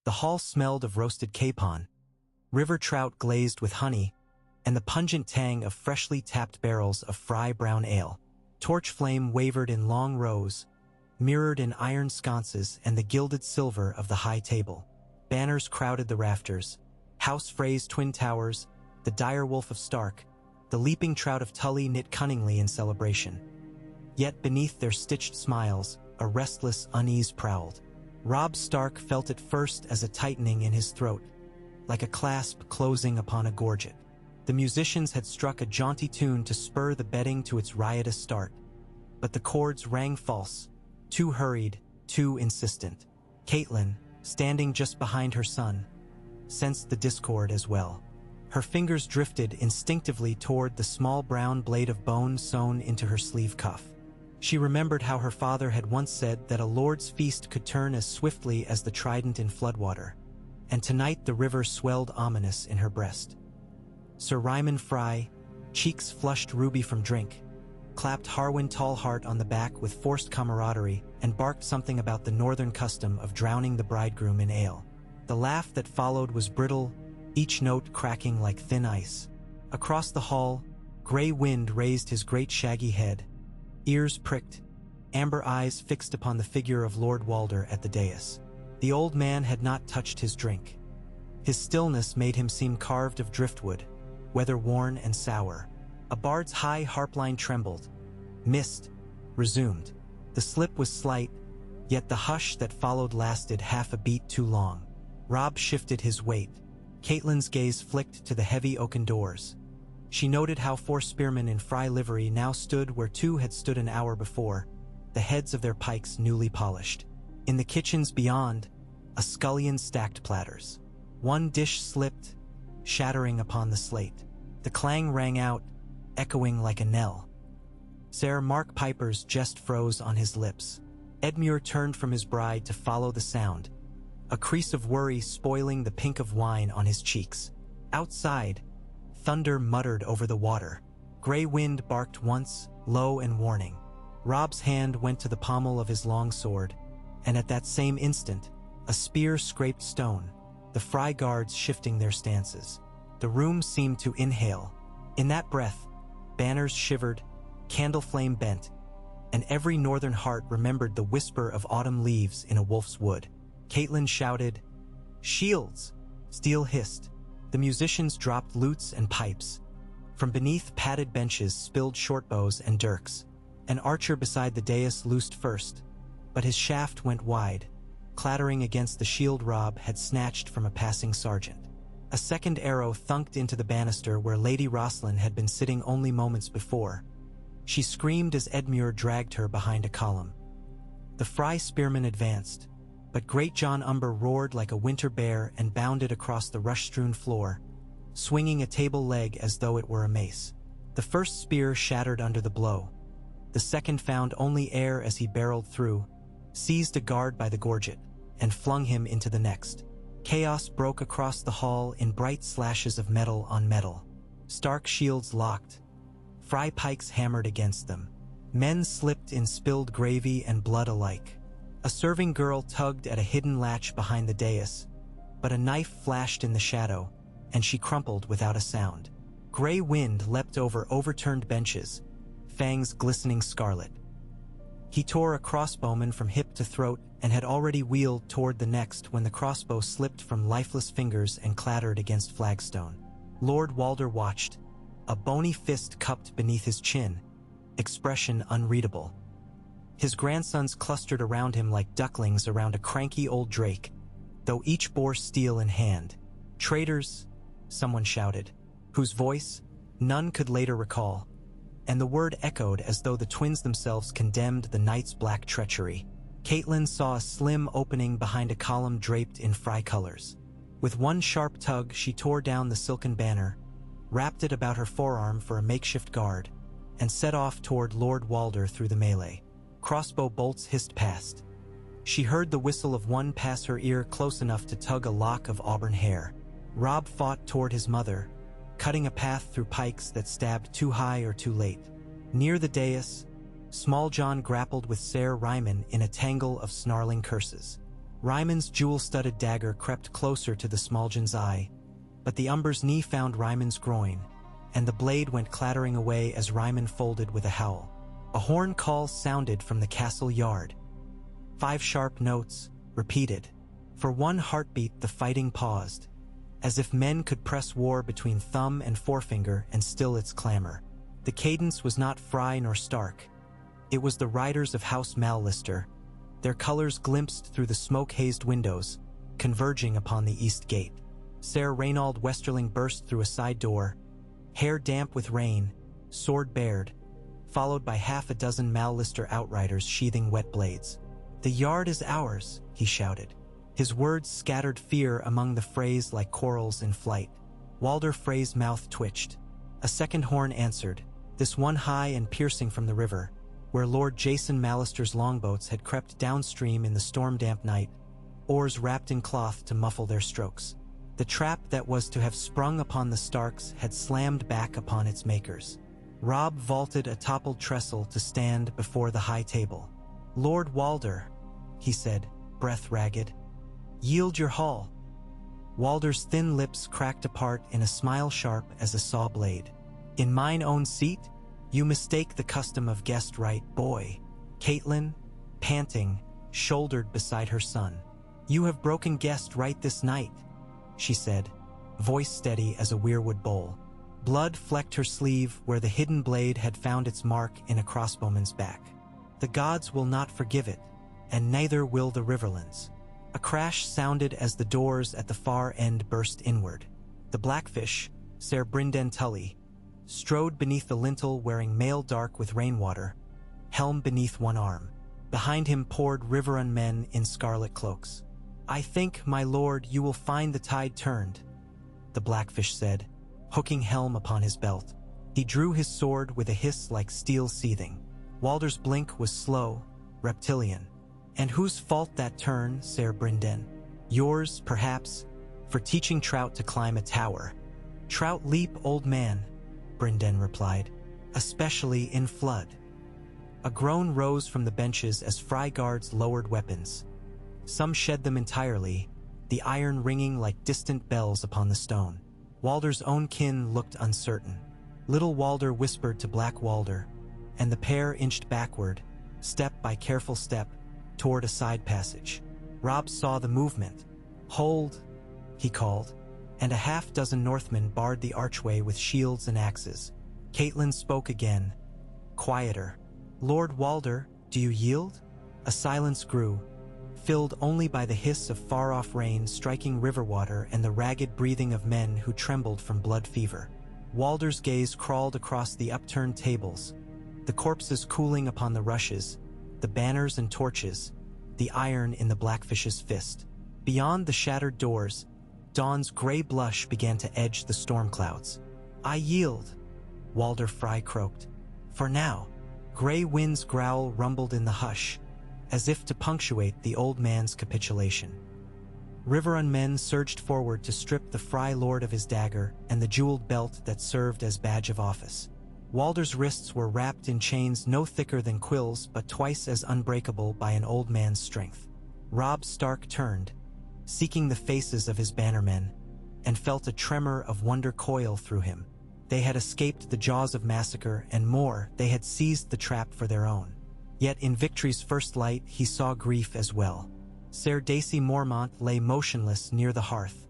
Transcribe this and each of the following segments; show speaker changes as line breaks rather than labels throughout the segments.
The hall smelled of roasted capon, river trout glazed with honey, and the pungent tang of freshly tapped barrels of Frey brown ale. Torch flame wavered in long rows, mirrored in iron sconces and the gilded silver of the high table. Banners crowded the rafters. House Frey's twin towers, the dire wolf of Stark, the leaping trout of Tully knit cunningly in celebration. Yet beneath their stitched smiles, a restless unease prowled. Robb Stark felt it first as a tightening in his throat, like a clasp closing upon a gorget. The musicians had struck a jaunty tune to spur the betting to its riotous start, but the chords rang false, too hurried, too insistent. Catelyn, standing just behind her son, sensed the discord as well. Her fingers drifted instinctively toward the small brown blade of bone sewn into her sleeve cuff. She remembered how her father had once said that a lord's feast could turn as swiftly as the trident in floodwater, and tonight the river swelled ominous in her breast. Sir Ryman Frey, cheeks flushed ruby from drink, clapped Harwin Tallheart on the back with forced camaraderie and barked something about the northern custom of drowning the bridegroom in ale. The laugh that followed was brittle, each note cracking like thin ice. Across the hall, Grey Wind raised his great shaggy head, ears pricked, amber eyes fixed upon the figure of Lord Walder at the dais. The old man had not touched his drink. His stillness made him seem carved of driftwood, weather-worn and sour. A bard's high harp line trembled, missed, resumed. The slip was slight, yet the hush that followed lasted half a beat too long. Robb shifted his weight. Catelyn's gaze flicked to the heavy oaken doors. She noted how 4 spearmen in Frey livery now stood where 2 had stood an hour before, the heads of their pikes newly polished. In the kitchens beyond, a scullion stacked platters. One dish slipped, shattering upon the slate. The clang rang out, echoing like a knell. Sir Mark Piper's jest froze on his lips. Edmure turned from his bride to follow the sound, a crease of worry spoiling the pink of wine on his cheeks. Outside, thunder muttered over the water. Grey Wind barked once, low and warning. Robb's hand went to the pommel of his long sword, and at that same instant, a spear scraped stone, the Frey guards shifting their stances. The room seemed to inhale. In that breath, banners shivered, candle flame bent, and every northern heart remembered the whisper of autumn leaves in a wolf's wood. Catelyn shouted, "Shields!" Steel hissed. The musicians dropped lutes and pipes. From beneath padded benches spilled shortbows and dirks. An archer beside the dais loosed first, but his shaft went wide, clattering against the shield Robb had snatched from a passing sergeant. A second arrow thunked into the banister where Lady Rosalind had been sitting only moments before. She screamed as Edmure dragged her behind a column. The Frey spearmen advanced, but Great John Umber roared like a winter bear and bounded across the rush-strewn floor, swinging a table leg as though it were a mace. The first spear shattered under the blow. The second found only air as he barreled through, seized a guard by the gorget, and flung him into the next. Chaos broke across the hall in bright slashes of metal on metal. Stark shields locked. Frey pikes hammered against them. Men slipped in spilled gravy and blood alike. A serving girl tugged at a hidden latch behind the dais, but a knife flashed in the shadow, and she crumpled without a sound. Grey Wind leapt over overturned benches, fangs glistening scarlet. He tore a crossbowman from hip to throat and had already wheeled toward the next when the crossbow slipped from lifeless fingers and clattered against flagstone. Lord Walder watched, a bony fist cupped beneath his chin, expression unreadable. His grandsons clustered around him like ducklings around a cranky old drake, though each bore steel in hand. "Traitors," someone shouted, whose voice none could later recall, and the word echoed as though the twins themselves condemned the knight's black treachery. Catelyn saw a slim opening behind a column draped in Frey colors. With one sharp tug, she tore down the silken banner, wrapped it about her forearm for a makeshift guard, and set off toward Lord Walder through the melee. Crossbow bolts hissed past. She heard the whistle of one pass her ear close enough to tug a lock of auburn hair. Robb fought toward his mother, cutting a path through pikes that stabbed too high or too late. Near the dais, Small John grappled with Sir Ryman in a tangle of snarling curses. Ryman's jewel-studded dagger crept closer to the Smaljan's eye, but the Umber's knee found Ryman's groin, and the blade went clattering away as Ryman folded with a howl. A horn call sounded from the castle yard. 5 sharp notes, repeated. For one heartbeat the fighting paused, as if men could press war between thumb and forefinger and still its clamor. The cadence was not Frey nor Stark. It was the riders of House Mallister, their colors glimpsed through the smoke-hazed windows, converging upon the east gate. Ser Reynald Westerling burst through a side door, hair damp with rain, sword bared, followed by half a dozen Mallister outriders sheathing wet blades. "The yard is ours," he shouted. His words scattered fear among the Freys like corals in flight. Walder Frey's mouth twitched. A second horn answered, this one high and piercing from the river, where Lord Jason Mallister's longboats had crept downstream in the storm-damp night, oars wrapped in cloth to muffle their strokes. The trap that was to have sprung upon the Starks had slammed back upon its makers. Robb vaulted a toppled trestle to stand before the high table. "Lord Walder," he said, breath ragged, "yield your hall." Walder's thin lips cracked apart in a smile sharp as a saw blade. "In mine own seat? You mistake the custom of guest right, boy." Caitlin, panting, shouldered beside her son. "You have broken guest right this night," she said, voice steady as a weirwood bowl. Blood flecked her sleeve where the hidden blade had found its mark in a crossbowman's back. "The gods will not forgive it, and neither will the Riverlands." A crash sounded as the doors at the far end burst inward. The Blackfish, Ser Brynden Tully, strode beneath the lintel wearing mail dark with rainwater, helm beneath one arm. Behind him poured Riverrun men in scarlet cloaks. "I think, my lord, you will find the tide turned," the Blackfish said, hooking helm upon his belt. He drew his sword with a hiss like steel seething. Walder's blink was slow, reptilian. "And whose fault that turn, Ser Brynden? Yours, perhaps, for teaching trout to climb a tower." "Trout leap, old man," Brynden replied, "especially in flood." A groan rose from the benches as Frey guards lowered weapons. Some shed them entirely, the iron ringing like distant bells upon the stone. Walder's own kin looked uncertain. Little Walder whispered to Black Walder, and the pair inched backward, step by careful step, toward a side passage. Robb saw the movement. "Hold," he called, and a half-dozen Northmen barred the archway with shields and axes. Caitlin spoke again, quieter. "Lord Walder, do you yield?" A silence grew, filled only by the hiss of far-off rain striking river water and the ragged breathing of men who trembled from blood fever. Walder's gaze crawled across the upturned tables, the corpses cooling upon the rushes, the banners and torches, the iron in the Blackfish's fist. Beyond the shattered doors, dawn's gray blush began to edge the storm clouds. "I yield," Walder Frey croaked. "For now." Gray Wind's growl rumbled in the hush, as if to punctuate the old man's capitulation. Riverrun men surged forward to strip the Frey lord of his dagger and the jeweled belt that served as badge of office. Walder's wrists were wrapped in chains no thicker than quills but twice as unbreakable by an old man's strength. Robb Stark turned, seeking the faces of his bannermen, and felt a tremor of wonder coil through him. They had escaped the jaws of massacre, and more, they had seized the trap for their own. Yet in victory's first light he saw grief as well. Ser Dacey Mormont lay motionless near the hearth,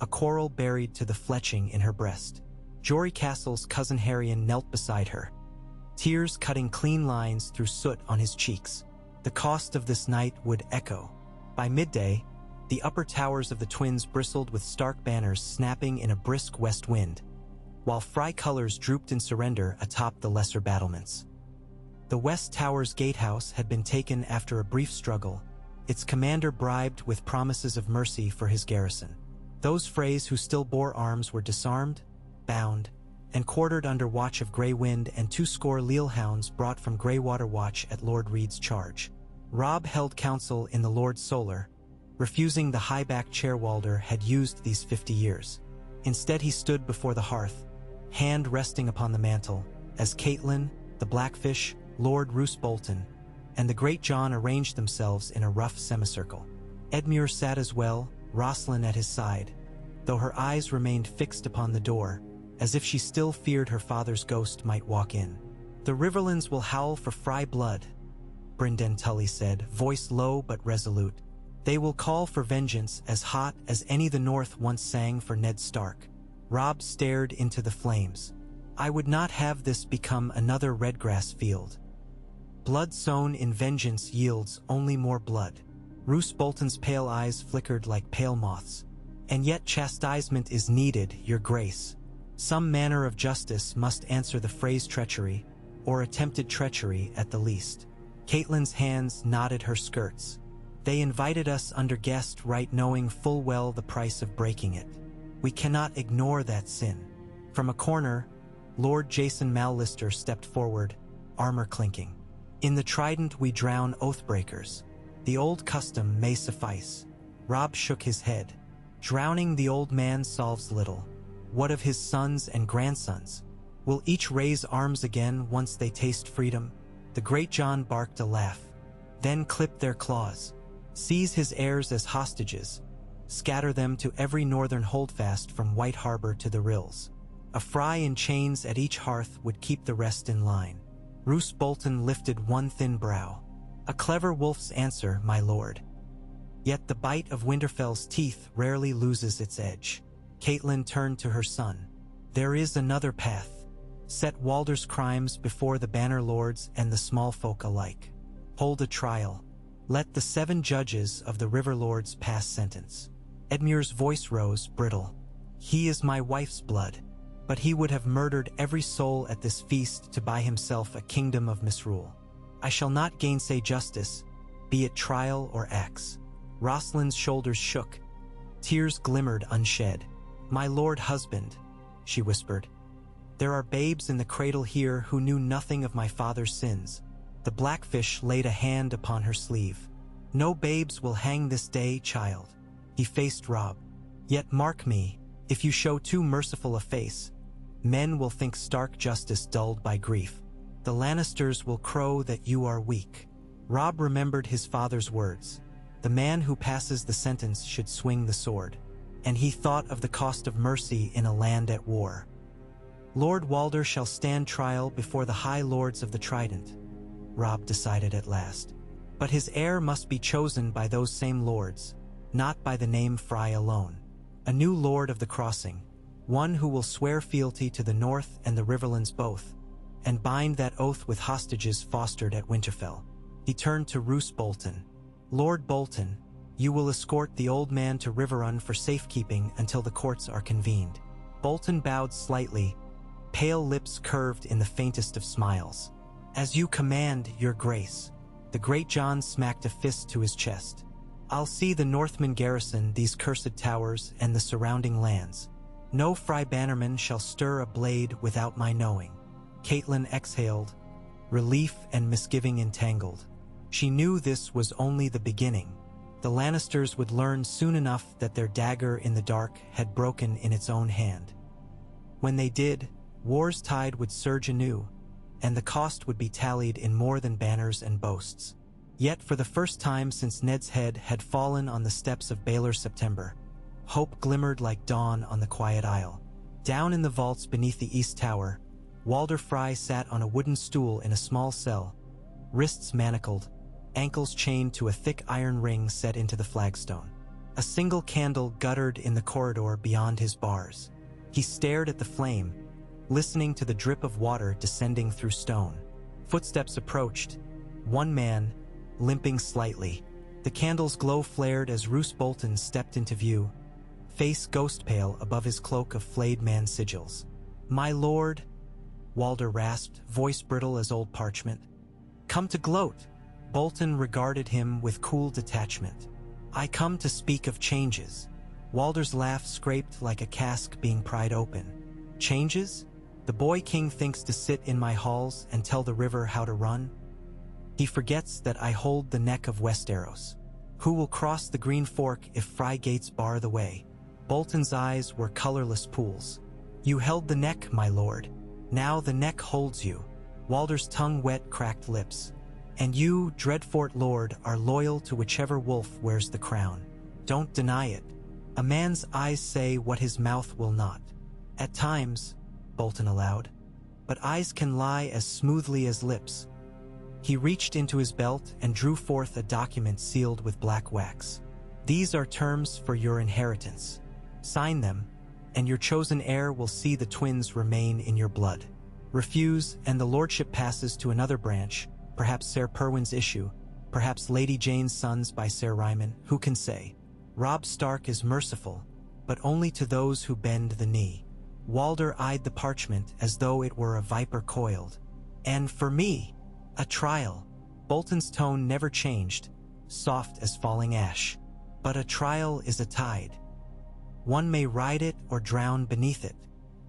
a quarrel buried to the fletching in her breast. Jory Castle's cousin Harrion knelt beside her, tears cutting clean lines through soot on his cheeks. The cost of this night would echo. By midday, the upper towers of the twins bristled with Stark banners snapping in a brisk west wind, while Frey colors drooped in surrender atop the lesser battlements. The West Tower's gatehouse had been taken after a brief struggle, its commander bribed with promises of mercy for his garrison. Those Freys who still bore arms were disarmed, bound, and quartered under watch of Grey Wind and 20 Lealhounds brought from Greywater Watch at Lord Reed's charge. Robb held counsel in the Lord Solar, refusing the high-backed chair Walder had used these 50 years. Instead he stood before the hearth, hand resting upon the mantle, as Caitlin, the Blackfish, Lord Roose Bolton, and the Great John arranged themselves in a rough semicircle. Edmure sat as well, Rosalind at his side, though her eyes remained fixed upon the door, as if she still feared her father's ghost might walk in. "The Riverlands will howl for Frey blood," Brynden Tully said, voice low but resolute. "They will call for vengeance as hot as any the North once sang for Ned Stark." Robb stared into the flames. "I would not have this become another redgrass field. Blood sown in vengeance yields only more blood." Roose Bolton's pale eyes flickered like pale moths. "And yet chastisement is needed, your grace. Some manner of justice must answer the Frey's treachery, or attempted treachery at the least." Caitlyn's hands knotted her skirts. "They invited us under guest right, knowing full well the price of breaking it. We cannot ignore that sin." From a corner, Lord Jason Mallister stepped forward, armor clinking. "In the Trident we drown oathbreakers. The old custom may suffice." Robb shook his head. "Drowning the old man solves little. What of his sons and grandsons? Will each raise arms again once they taste freedom?" The Great John barked a laugh, then clipped their claws. "Seize his heirs as hostages. Scatter them to every northern holdfast from White Harbor to the Rills. A Frey in chains at each hearth would keep the rest in line." Roose Bolton lifted one thin brow. "A clever wolf's answer, my lord. Yet the bite of Winterfell's teeth rarely loses its edge." Caitlyn turned to her son. "There is another path. Set Walder's crimes before the Banner Lords and the small folk alike. Hold a trial. Let the 7 judges of the River Lords pass sentence." Edmure's voice rose, brittle. "He is my wife's blood, but he would have murdered every soul at this feast to buy himself a kingdom of misrule. I shall not gainsay justice, be it trial or axe." Rosalind's shoulders shook. Tears glimmered unshed. "My lord husband," she whispered, "there are babes in the cradle here who knew nothing of my father's sins." The Blackfish laid a hand upon her sleeve. "No babes will hang this day, child." He faced Robb. "Yet mark me, if you show too merciful a face, men will think stark justice dulled by grief. The Lannisters will crow that you are weak." Robb remembered his father's words. The man who passes the sentence should swing the sword. And he thought of the cost of mercy in a land at war. "Lord Walder shall stand trial before the High Lords of the Trident," Robb decided at last. "But his heir must be chosen by those same lords, not by the name Frey alone. A new Lord of the Crossing, one who will swear fealty to the North and the Riverlands both, and bind that oath with hostages fostered at Winterfell." He turned to Roose Bolton. "Lord Bolton, you will escort the old man to Riverrun for safekeeping until the courts are convened." Bolton bowed slightly, pale lips curved in the faintest of smiles. "As you command, your grace." The Great John smacked a fist to his chest. "I'll see the Northmen garrison these cursed towers and the surrounding lands. No Frey bannerman shall stir a blade without my knowing." Caitlyn exhaled, relief and misgiving entangled. She knew this was only the beginning. The Lannisters would learn soon enough that their dagger in the dark had broken in its own hand. When they did, war's tide would surge anew, and the cost would be tallied in more than banners and boasts. Yet for the first time since Ned's head had fallen on the steps of Baelor September, hope glimmered like dawn on the quiet isle. Down in the vaults beneath the East Tower, Walder Frey sat on a wooden stool in a small cell, wrists manacled, ankles chained to a thick iron ring set into the flagstone. A single candle guttered in the corridor beyond his bars. He stared at the flame, listening to the drip of water descending through stone. Footsteps approached, one man, limping slightly. The candle's glow flared as Roose Bolton stepped into view, face ghost-pale above his cloak of flayed man sigils. "My lord," Walder rasped, voice brittle as old parchment. "Come to gloat." Bolton regarded him with cool detachment. "I come to speak of changes." Walder's laugh scraped like a cask being pried open. "Changes? The boy king thinks to sit in my halls and tell the river how to run? He forgets that I hold the neck of Westeros. Who will cross the Green Fork if Frey gates bar the way?" Bolton's eyes were colorless pools. "You held the neck, my lord. Now the neck holds you." Walder's tongue wet cracked lips. And you, Dreadfort Lord, are loyal to whichever wolf wears the crown. Don't deny it. A man's eyes say what his mouth will not. At times, Bolton allowed, but eyes can lie as smoothly as lips. He reached into his belt and drew forth a document sealed with black wax. These are terms for your inheritance. Sign them, and your chosen heir will see the twins remain in your blood. Refuse, and the lordship passes to another branch, perhaps Ser Perwyn's issue, perhaps Lady Jane's sons by Ser Ryman, who can say? Robb Stark is merciful, but only to those who bend the knee. Walder eyed the parchment as though it were a viper coiled. And for me, a trial. Bolton's tone never changed, soft as falling ash. But a trial is a tide. One may ride it or drown beneath it.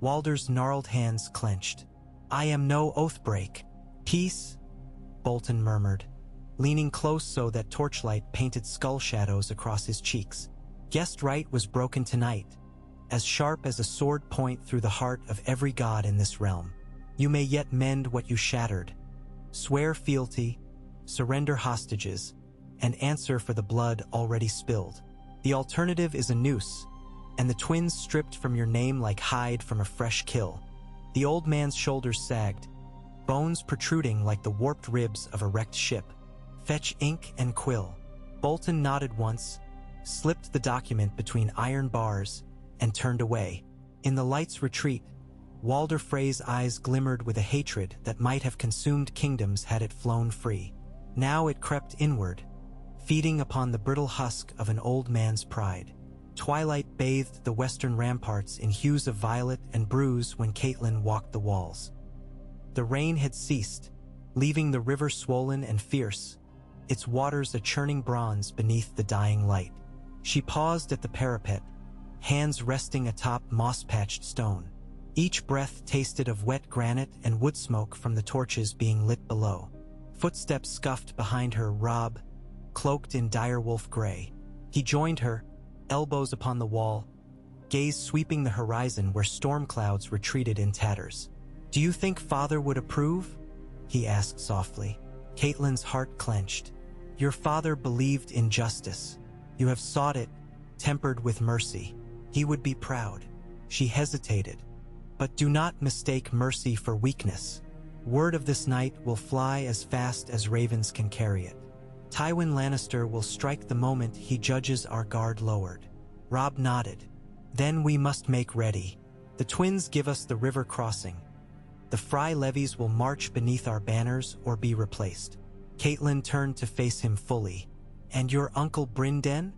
Walder's gnarled hands clenched. I am no oathbreak. Peace, Bolton murmured, leaning close so that torchlight painted skull shadows across his cheeks. Guessed right was broken tonight, as sharp as a sword point through the heart of every god in this realm. You may yet mend what you shattered. Swear fealty, surrender hostages, and answer for the blood already spilled. The alternative is a noose, and the twins stripped from your name like hide from a fresh kill. The old man's shoulders sagged, bones protruding like the warped ribs of a wrecked ship. Fetch ink and quill. Bolton nodded once, slipped the document between iron bars, and turned away. In the light's retreat, Walder Frey's eyes glimmered with a hatred that might have consumed kingdoms had it flown free. Now it crept inward, feeding upon the brittle husk of an old man's pride. Twilight bathed the western ramparts in hues of violet and bruise when Catelyn walked the walls. The rain had ceased, leaving the river swollen and fierce, its waters a churning bronze beneath the dying light. She paused at the parapet, hands resting atop moss-patched stone. Each breath tasted of wet granite and wood smoke from the torches being lit below. Footsteps scuffed behind her. Robb, cloaked in direwolf gray. He joined her, elbows upon the wall, gaze sweeping the horizon where storm clouds retreated in tatters. Do you think Father would approve? He asked softly. Catelyn's heart clenched. Your father believed in justice. You have sought it, tempered with mercy. He would be proud. She hesitated. But do not mistake mercy for weakness. Word of this night will fly as fast as ravens can carry it. Tywin Lannister will strike the moment he judges our guard lowered. Robb nodded. Then we must make ready. The twins give us the river crossing. The Frey levies will march beneath our banners or be replaced. Catelyn turned to face him fully. And your uncle Brynden?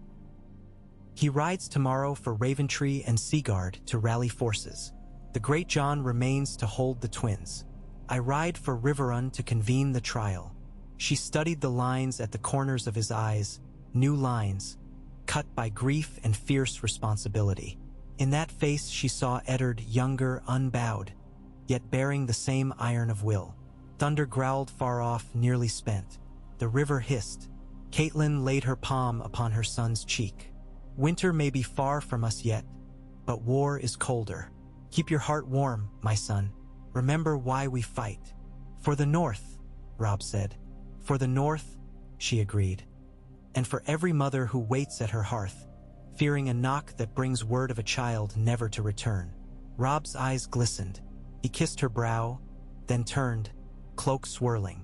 He rides tomorrow for Raventree and Seaguard to rally forces. The Great John remains to hold the twins. I ride for Riverrun to convene the trial. She studied the lines at the corners of his eyes, new lines, cut by grief and fierce responsibility. In that face she saw Eddard younger, unbowed, yet bearing the same iron of will. Thunder growled far off, nearly spent. The river hissed. Catelyn laid her palm upon her son's cheek. Winter may be far from us yet, but war is colder. Keep your heart warm, my son. Remember why we fight. For the North, Robb said. For the North, she agreed. And for every mother who waits at her hearth, fearing a knock that brings word of a child never to return. Robb's eyes glistened. He kissed her brow, then turned, cloak swirling.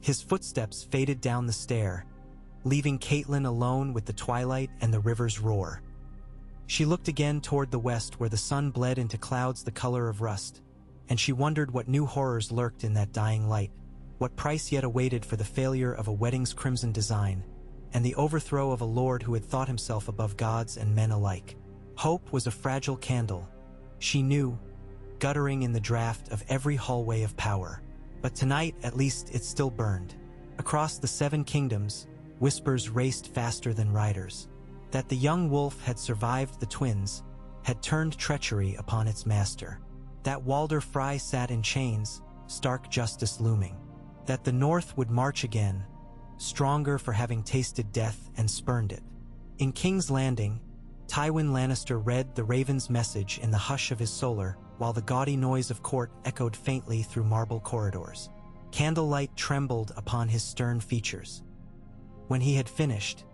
His footsteps faded down the stair, leaving Catelyn alone with the twilight and the river's roar. She looked again toward the west where the sun bled into clouds the color of rust, and she wondered what new horrors lurked in that dying light, what price yet awaited for the failure of a wedding's crimson design, and the overthrow of a lord who had thought himself above gods and men alike. Hope was a fragile candle, she knew, guttering in the draft of every hallway of power. But tonight, at least, it still burned. Across the 7 kingdoms, whispers raced faster than riders. That the young wolf had survived the twins, had turned treachery upon its master. That Walder Frey sat in chains, stark justice looming. That the North would march again, stronger for having tasted death and spurned it. In King's Landing, Tywin Lannister read the Raven's message in the hush of his solar, while the gaudy noise of court echoed faintly through marble corridors. Candlelight trembled upon his stern features. When he had finished,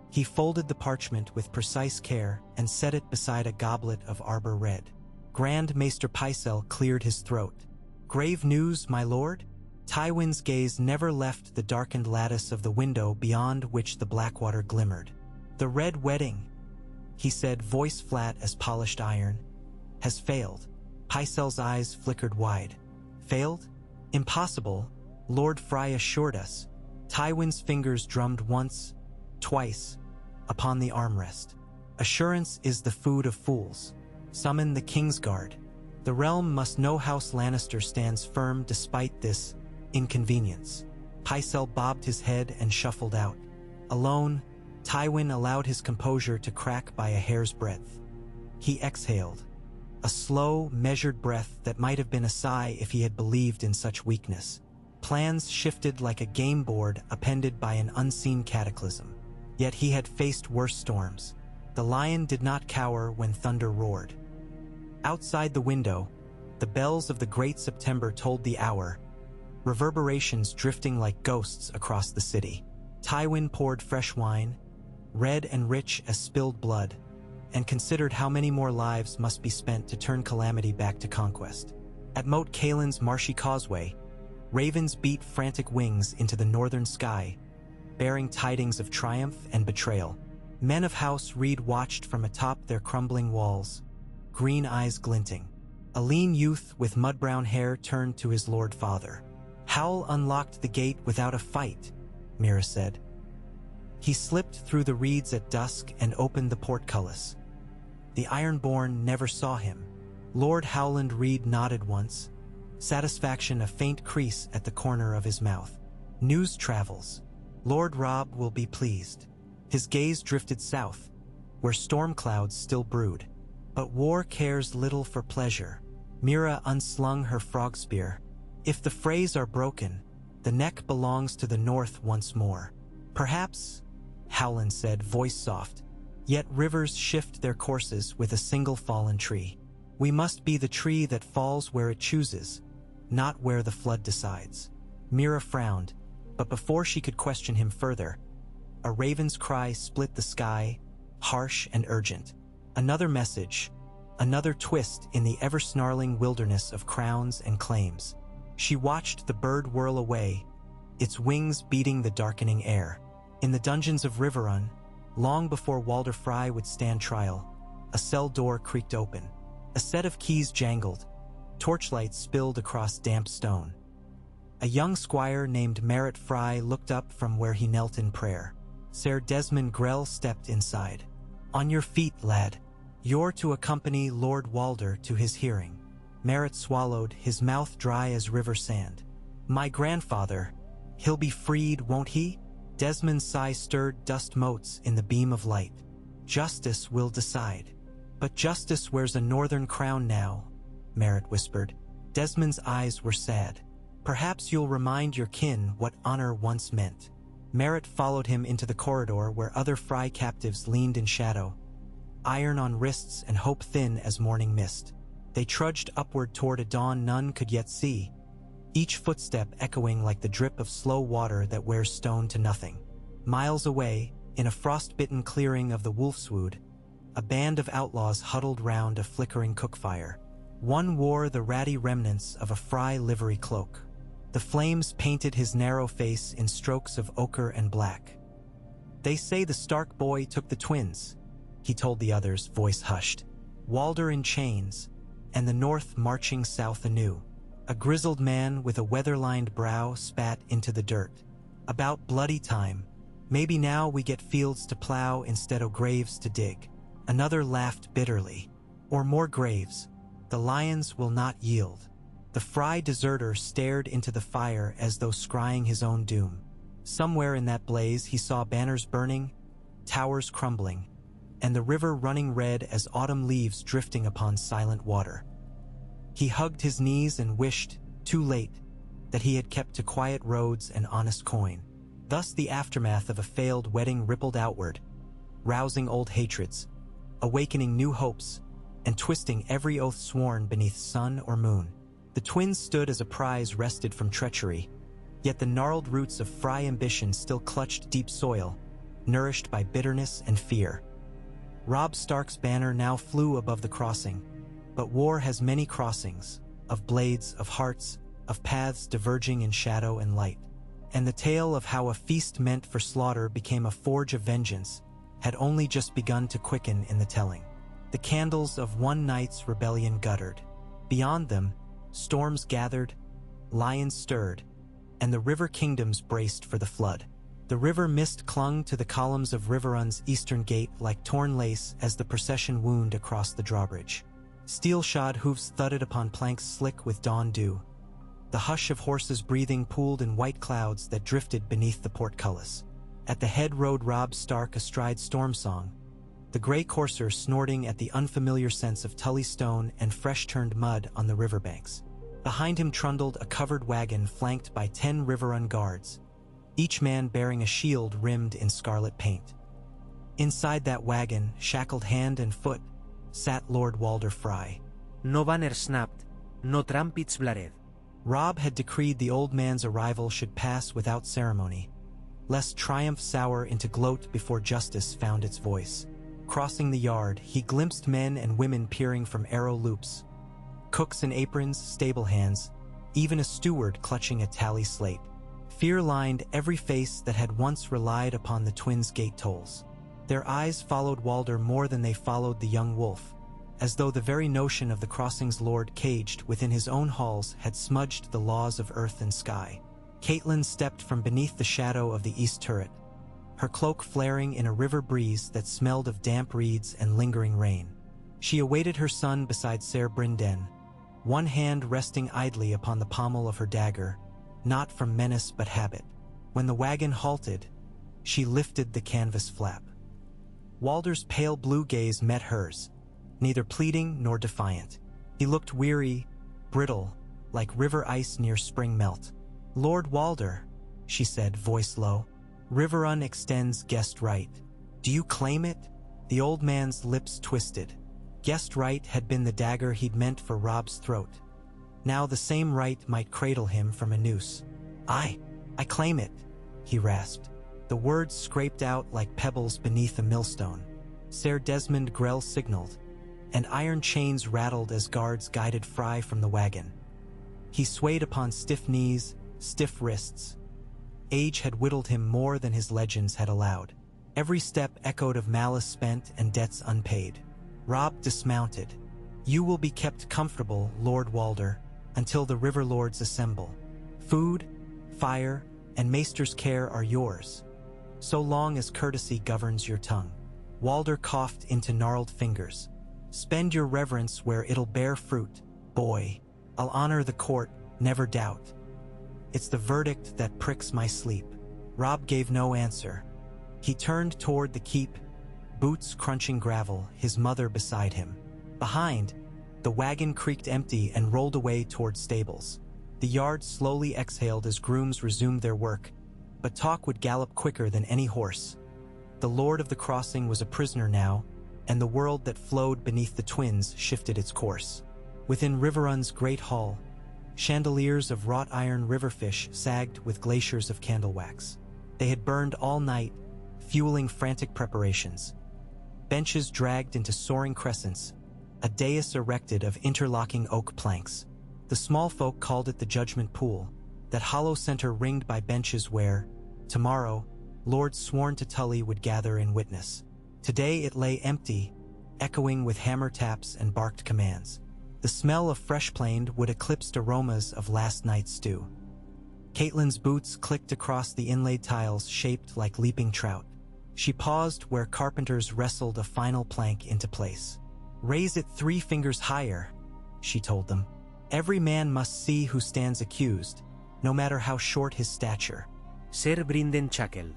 he folded the parchment with precise care and set it beside a goblet of arbor red. Grand Maester Pycelle cleared his throat. "Grave news, my lord?" Tywin's gaze never left the darkened lattice of the window beyond which the Blackwater glimmered. "The Red Wedding," he said, voice flat as polished iron, "has failed." Pycelle's eyes flickered wide. "Failed? Impossible," Lord Frey assured us. Tywin's fingers drummed once, twice, upon the armrest. "Assurance is the food of fools. Summon the Kingsguard. The realm must know House Lannister stands firm despite this inconvenience." Pycelle bobbed his head and shuffled out. Alone, Tywin allowed his composure to crack by a hair's breadth. He exhaled, a slow, measured breath that might have been a sigh if he had believed in such weakness. Plans shifted like a game board appended by an unseen cataclysm. Yet he had faced worse storms. The lion did not cower when thunder roared. Outside the window, the bells of the Great September told the hour, reverberations drifting like ghosts across the city. Tywin poured fresh wine, red and rich as spilled blood, and considered how many more lives must be spent to turn calamity back to conquest. At Moat Caelin's marshy causeway, ravens beat frantic wings into the northern sky, bearing tidings of triumph and betrayal. Men of House Reed watched from atop their crumbling walls, green eyes glinting. A lean youth with mud-brown hair turned to his lord father. "Howl unlocked the gate without a fight," Mira said. "He slipped through the reeds at dusk and opened the portcullis. The Ironborn never saw him." Lord Howland Reed nodded once, satisfaction a faint crease at the corner of his mouth. "News travels. Lord Robb will be pleased." His gaze drifted south, where storm clouds still brewed. "But war cares little for pleasure." Mira unslung her frog spear. "If the Freys are broken, the neck belongs to the north once more." "Perhaps," Howland said, voice soft, "yet rivers shift their courses with a single fallen tree. We must be the tree that falls where it chooses, not where the flood decides." Mira frowned, but before she could question him further, a raven's cry split the sky, harsh and urgent. Another message, another twist in the ever-snarling wilderness of crowns and claims. She watched the bird whirl away, its wings beating the darkening air. In the dungeons of Riverrun, long before Walder Frey would stand trial, a cell door creaked open. A set of keys jangled, torchlight spilled across damp stone. A young squire named Merritt Frey looked up from where he knelt in prayer. Ser Desmond Grell stepped inside. "On your feet, lad. You're to accompany Lord Walder to his hearing." Merritt swallowed, his mouth dry as river sand. "My grandfather, he'll be freed, won't he?" Desmond's sigh stirred dust motes in the beam of light. "Justice will decide." "But justice wears a northern crown now," Merritt whispered. Desmond's eyes were sad. "Perhaps you'll remind your kin what honor once meant." Merritt followed him into the corridor where other Frey captives leaned in shadow, iron on wrists and hope thin as morning mist. They trudged upward toward a dawn none could yet see, each footstep echoing like the drip of slow water that wears stone to nothing. Miles away, in a frost-bitten clearing of the Wolfswood, a band of outlaws huddled round a flickering cookfire. One wore the ratty remnants of a Frey livery cloak. The flames painted his narrow face in strokes of ochre and black. "They say the Stark boy took the twins," he told the others, voice hushed. "Walder in chains, and the North marching south anew." A grizzled man with a weather-lined brow spat into the dirt. "About bloody time. Maybe now we get fields to plow instead of graves to dig." Another laughed bitterly. "Or more graves. The lions will not yield." The Frey deserter stared into the fire as though scrying his own doom. Somewhere in that blaze he saw banners burning, towers crumbling, and the river running red as autumn leaves drifting upon silent water. He hugged his knees and wished, too late, that he had kept to quiet roads and honest coin. Thus the aftermath of a failed wedding rippled outward, rousing old hatreds, awakening new hopes, and twisting every oath sworn beneath sun or moon. The twins stood as a prize wrested from treachery, Yet the gnarled roots of Frey ambition still clutched deep soil, nourished by bitterness and fear. Robb Stark's banner now flew above the crossing, but war has many crossings, of blades, of hearts, of paths diverging in shadow and light. And the tale of how a feast meant for slaughter became a forge of vengeance had only just begun to quicken in the telling. The candles of one night's rebellion guttered. Beyond them, storms gathered, lions stirred, and the river kingdoms braced for the flood. The river mist clung to the columns of Riverrun's eastern gate like torn lace as the procession wound across the drawbridge. Steel-shod hooves thudded upon planks slick with dawn dew. The hush of horses' breathing pooled in white clouds that drifted beneath the portcullis. At the head rode Robb Stark astride Stormsong, the gray courser snorting at the unfamiliar scents of Tully stone and fresh-turned mud on the riverbanks. Behind him trundled a covered wagon flanked by 10 Riverrun guards, each man bearing a shield rimmed in scarlet paint. Inside that wagon, shackled hand and foot, sat Lord Walder Frey.
No banner snapped, no trumpets blared.
Robb had decreed the old man's arrival should pass without ceremony, lest triumph sour into gloat before justice found its voice. Crossing the yard, he glimpsed men and women peering from arrow loops, cooks in aprons, stable hands, even a steward clutching a tally slate. Fear lined every face that had once relied upon the twins' gate tolls. Their eyes followed Walder more than they followed the young wolf, as though the very notion of the crossing's lord caged within his own halls had smudged the laws of earth and sky. Catelyn stepped from beneath the shadow of the east turret, her cloak flaring in a river breeze that smelled of damp reeds and lingering rain. She awaited her son beside Ser Brynden, one hand resting idly upon the pommel of her dagger, not from menace but habit. When the wagon halted, she lifted the canvas flap. Walder's pale blue gaze met hers, neither pleading nor defiant. He looked weary, brittle, like river ice near spring melt. "Lord Walder," she said, voice low, "Riverrun extends guest right. Do you claim it?" The old man's lips twisted. Guest right had been the dagger he'd meant for Robb's throat. Now the same right might cradle him from a noose. I claim it," he rasped. The words scraped out like pebbles beneath a millstone. Ser Desmond Grell signaled, and iron chains rattled as guards guided Frey from the wagon. He swayed upon stiff knees, stiff wrists. Age had whittled him more than his legends had allowed. Every step echoed of malice spent and debts unpaid. Robb dismounted. "You will be kept comfortable, Lord Walder, until the river lords assemble. Food, fire, and maester's care are yours, so long as courtesy governs your tongue." Walder coughed into gnarled fingers. "Spend your reverence where it'll bear fruit, boy. I'll honor the court, never doubt. It's the verdict that pricks my sleep." Robb gave no answer. He turned toward the keep, boots crunching gravel, his mother beside him. Behind, the wagon creaked empty and rolled away toward stables. The yard slowly exhaled as grooms resumed their work, but talk would gallop quicker than any horse. The Lord of the Crossing was a prisoner now, and the world that flowed beneath the twins shifted its course. Within Riverrun's great hall, chandeliers of wrought iron riverfish sagged with glaciers of candle wax. They had burned all night, fueling frantic preparations. Benches dragged into soaring crescents, a dais erected of interlocking oak planks. The small folk called it the Judgment Pool, that hollow center ringed by benches where, tomorrow, lords sworn to Tully would gather in witness. Today it lay empty, echoing with hammer taps and barked commands. The smell of fresh planed would eclipse aromas of last night's stew. Catelyn's boots clicked across the inlaid tiles shaped like leaping trout. She paused where carpenters wrestled a final plank into place. "Raise it 3 fingers higher," she told them. "Every man must see who stands accused, no matter how short his stature."
Ser Brynden chuckled.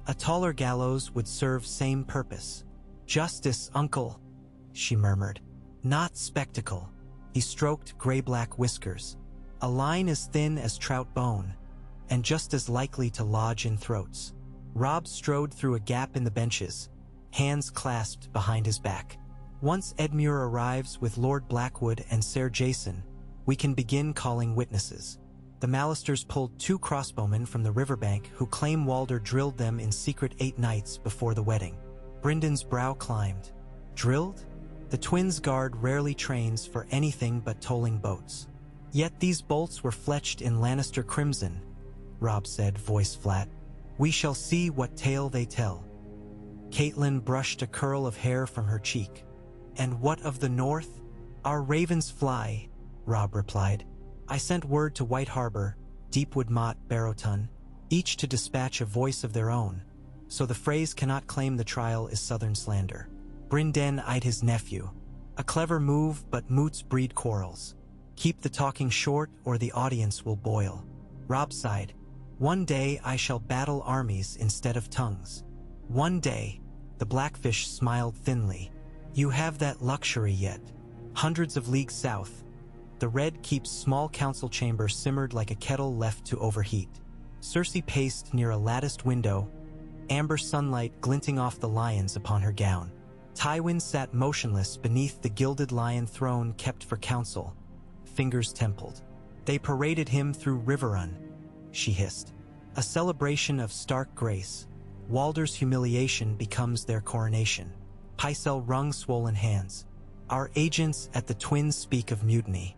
"A taller gallows would serve same purpose." "Justice, uncle," she murmured. "Not spectacle." He stroked gray-black whiskers. "A line as thin as trout bone, and just as likely to lodge in throats." Robb strode through a gap in the benches, hands clasped behind his back. "Once Edmure arrives with Lord Blackwood and Ser Jason, we can begin calling witnesses." The Malisters pulled 2 crossbowmen from the riverbank who claim Walder drilled them in secret 8 nights before the wedding. Bryndon's brow climbed. Drilled? The twins' guard rarely trains for anything but tolling boats. Yet these bolts were fletched in Lannister crimson, Robb said, voice flat. We shall see what tale they tell. Catelyn brushed a curl of hair from her cheek. And what of the north? Our ravens fly, Robb replied. I sent word to White Harbor, Deepwood Motte, Barrowton, each to dispatch a voice of their own, so the Freys cannot claim the trial is southern slander. Brynden eyed his nephew. A clever move, but moots breed quarrels. Keep the talking short or the audience will boil. Robb sighed. One day I shall battle armies instead of tongues. One day, the Blackfish smiled thinly. You have that luxury yet. Hundreds of leagues south, the Red Keep's small council chamber simmered like a kettle left to overheat. Cersei paced near a latticed window, amber sunlight glinting off the lions upon her gown. Tywin sat motionless beneath the gilded lion throne kept for council, fingers templed. They paraded him through Riverrun, she hissed. A celebration of stark grace. Walder's humiliation becomes their coronation. Pycelle wrung swollen hands. Our agents at the Twins speak of mutiny.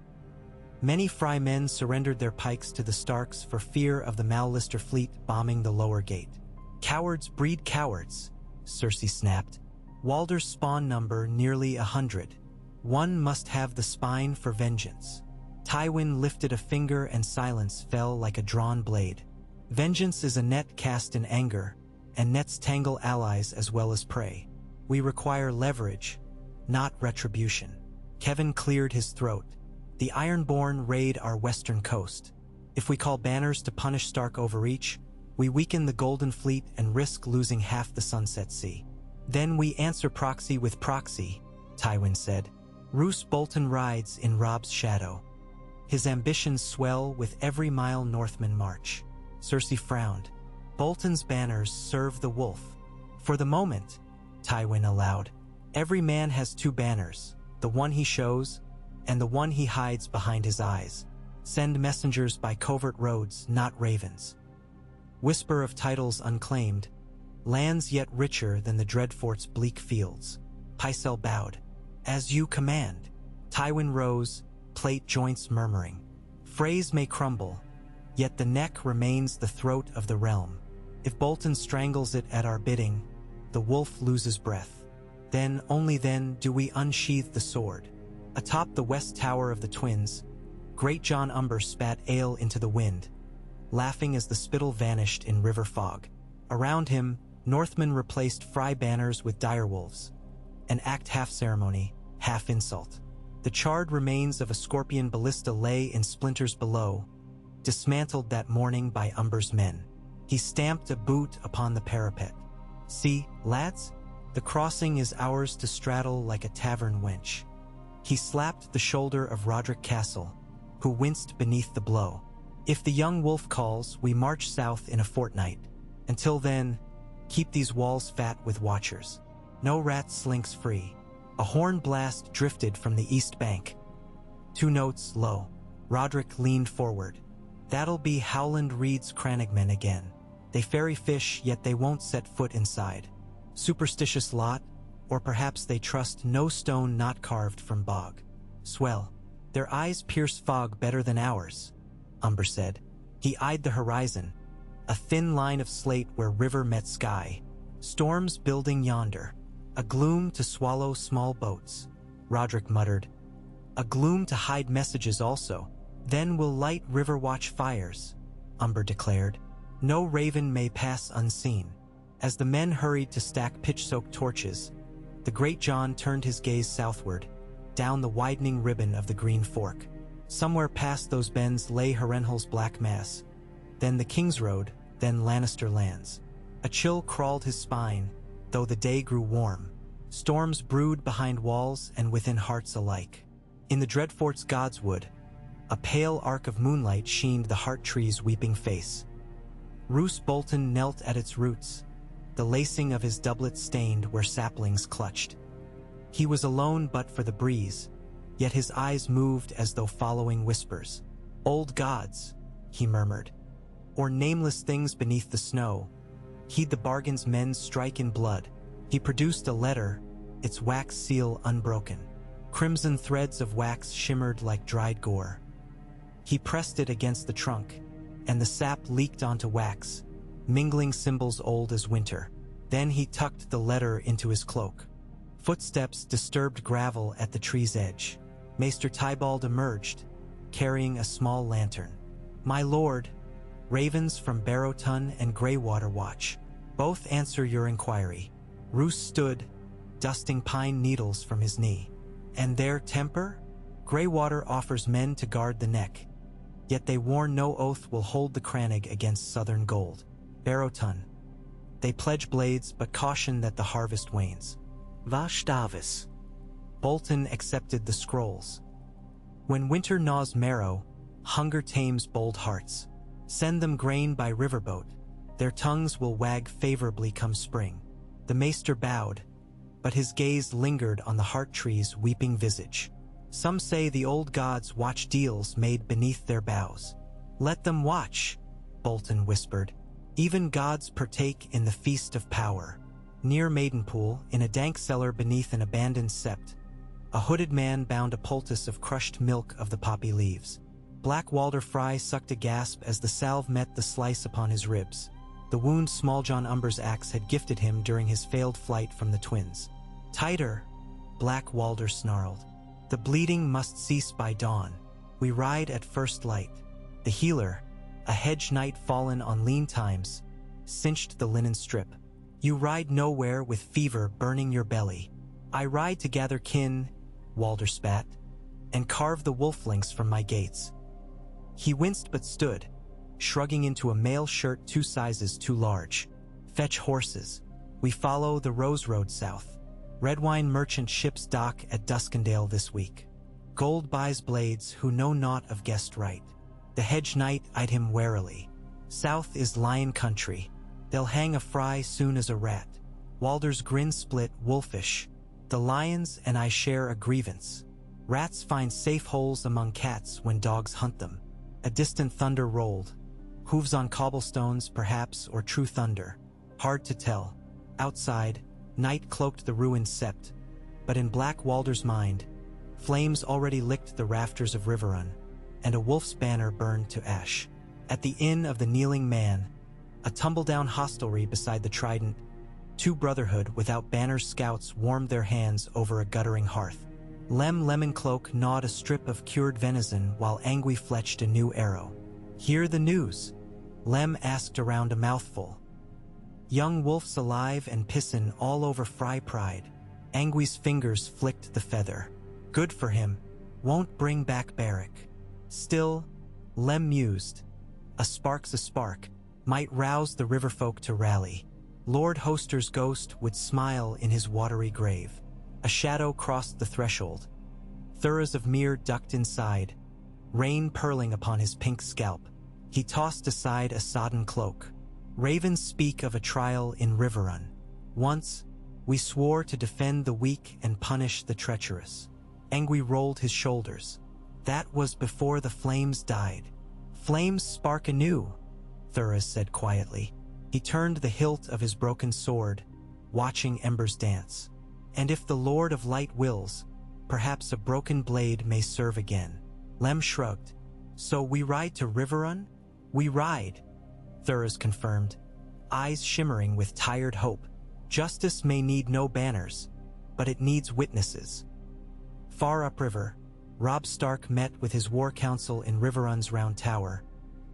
Many Frey men surrendered their pikes to the Starks for fear of the Mallister fleet bombing the lower gate. Cowards breed cowards, Cersei snapped. Walder's spawn number nearly 100. One must have the spine for vengeance. Tywin lifted a finger and silence fell like a drawn blade. Vengeance is a net cast in anger, and nets tangle allies as well as prey. We require leverage, not retribution. Kevin cleared his throat. The Ironborn raid our western coast. If we call banners to punish Stark overreach, we weaken the Golden Fleet and risk losing half the Sunset Sea. Then we answer proxy with proxy, Tywin said. Roose Bolton rides in Robb's shadow. His ambitions swell with every mile Northmen march. Cersei frowned. Bolton's banners serve the wolf. For the moment, Tywin allowed. Every man has 2 banners, the one he shows, and the one he hides behind his eyes. Send messengers by covert roads, not ravens. Whisper of titles unclaimed, lands yet richer than the Dreadfort's bleak fields. Pycelle bowed. As you command. Tywin rose, plate joints murmuring. Freys may crumble, yet the neck remains the throat of the realm. If Bolton strangles it at our bidding, the wolf loses breath. Then, only then, do we unsheathe the sword. Atop the west tower of the Twins, Great John Umber spat ale into the wind, laughing as the spittle vanished in river fog. Around him, Northmen replaced Frey banners with direwolves, an act half ceremony, half insult. The charred remains of a scorpion ballista lay in splinters below, dismantled that morning by Umber's men. He stamped a boot upon the parapet. See, lads, the crossing is ours to straddle like a tavern wench. He slapped the shoulder of Roderick Castle, who winced beneath the blow. If the young wolf calls, we march south in a fortnight. Until then, keep these walls fat with watchers. No rat slinks free. A horn blast drifted from the east bank. 2 notes low. Roderick leaned forward. That'll be Howland Reed's Crannogmen again. They ferry fish, yet they won't set foot inside. Superstitious lot, or perhaps they trust no stone not carved from bog. Swell. Their eyes pierce fog better than ours, Umber said. He eyed the horizon, a thin line of slate where river met sky. Storms building yonder. A gloom to swallow small boats, Roderick muttered. A gloom to hide messages also. Then we'll light river watch fires, Umber declared. No raven may pass unseen. As the men hurried to stack pitch-soaked torches, the Great John turned his gaze southward, down the widening ribbon of the Green Fork. Somewhere past those bends lay Harrenhal's Black Mass, then the King's Road, then Lannister lands. A chill crawled his spine, though the day grew warm. Storms brewed behind walls and within hearts alike. In the Dreadfort's Godswood, a pale arc of moonlight sheened the heart tree's weeping face. Roose Bolton knelt at its roots, the lacing of his doublet stained where saplings clutched. He was alone but for the breeze, yet his eyes moved as though following whispers. Old gods, he murmured. Or nameless things beneath the snow. Heed the bargains men strike in blood. He produced a letter, its wax seal unbroken. Crimson threads of wax shimmered like dried gore. He pressed it against the trunk, and the sap leaked onto wax, mingling symbols old as winter. Then he tucked the letter into his cloak. Footsteps disturbed gravel at the tree's edge. Maester Tybald emerged, carrying a small lantern. "My lord, ravens from Barrowton and Greywater watch. Both answer your inquiry." Roos stood, dusting pine needles from his knee. "And their temper? Greywater offers men to guard the neck, yet they warn no oath will hold the crannig against southern gold. Barrowton, they pledge blades but caution that the harvest wanes. Vash Davis." Bolton accepted the scrolls. "When winter gnaws marrow, hunger tames bold hearts. Send them grain by riverboat, their tongues will wag favorably come spring." The maester bowed, but his gaze lingered on the heart tree's weeping visage. "Some say the old gods watch deals made beneath their boughs." "Let them watch," Bolton whispered. "Even gods partake in the feast of power." Near Maidenpool, in a dank cellar beneath an abandoned sept, a hooded man bound a poultice of crushed milk of the poppy leaves. Black Walder Frey sucked a gasp as the salve met the slice upon his ribs, the wound Small John Umber's axe had gifted him during his failed flight from the twins. "Tighter," Black Walder snarled. "The bleeding must cease by dawn. We ride at first light." The healer, a hedge knight fallen on lean times, cinched the linen strip. "You ride nowhere with fever burning your belly." "I ride to gather kin," Walder spat, "and carve the wolflings from my gates." He winced but stood, shrugging into a mail shirt 2 sizes too large. "Fetch horses. We follow the Rose Road south. Redwine merchant ships dock at Duskendale this week. Gold buys blades who know naught of guest right." The hedge knight eyed him warily. "South is lion country. They'll hang a fry soon as a rat." Walder's grin split wolfish. "The lions and I share a grievance. Rats find safe holes among cats when dogs hunt them." A distant thunder rolled. Hooves on cobblestones, perhaps, or true thunder. Hard to tell. Outside, night cloaked the ruined sept, but in Black Walder's mind, flames already licked the rafters of Riverrun, and a wolf's banner burned to ash. At the Inn of the Kneeling Man, a tumble-down hostelry beside the Trident, 2 Brotherhood without banners scouts warmed their hands over a guttering hearth. Lem Lemoncloak gnawed a strip of cured venison while Angui fletched a new arrow. "Hear the news?" Lem asked around a mouthful. "Young wolf's alive and pissin' all over Fry Pride." Angui's fingers flicked the feather. "Good for him. Won't bring back Barrack." Still, Lem mused, a spark's a spark, might rouse the riverfolk to rally. Lord Hoster's ghost would smile in his watery grave. A shadow crossed the threshold. Thuras of Mere ducked inside, rain purling upon his pink scalp. He tossed aside a sodden cloak. "Ravens speak of a trial in Riverrun. Once, we swore to defend the weak and punish the treacherous." Angui rolled his shoulders. "That was before the flames died." "Flames spark anew," Thuras said quietly. He turned the hilt of his broken sword, watching embers dance. "And if the Lord of Light wills, perhaps a broken blade may serve again." Lem shrugged. "So we ride to Riverrun?" "We ride," Thuras confirmed, eyes shimmering with tired hope. "Justice may need no banners, but it needs witnesses." Far upriver, Robb Stark met with his war council in Riverrun's round tower.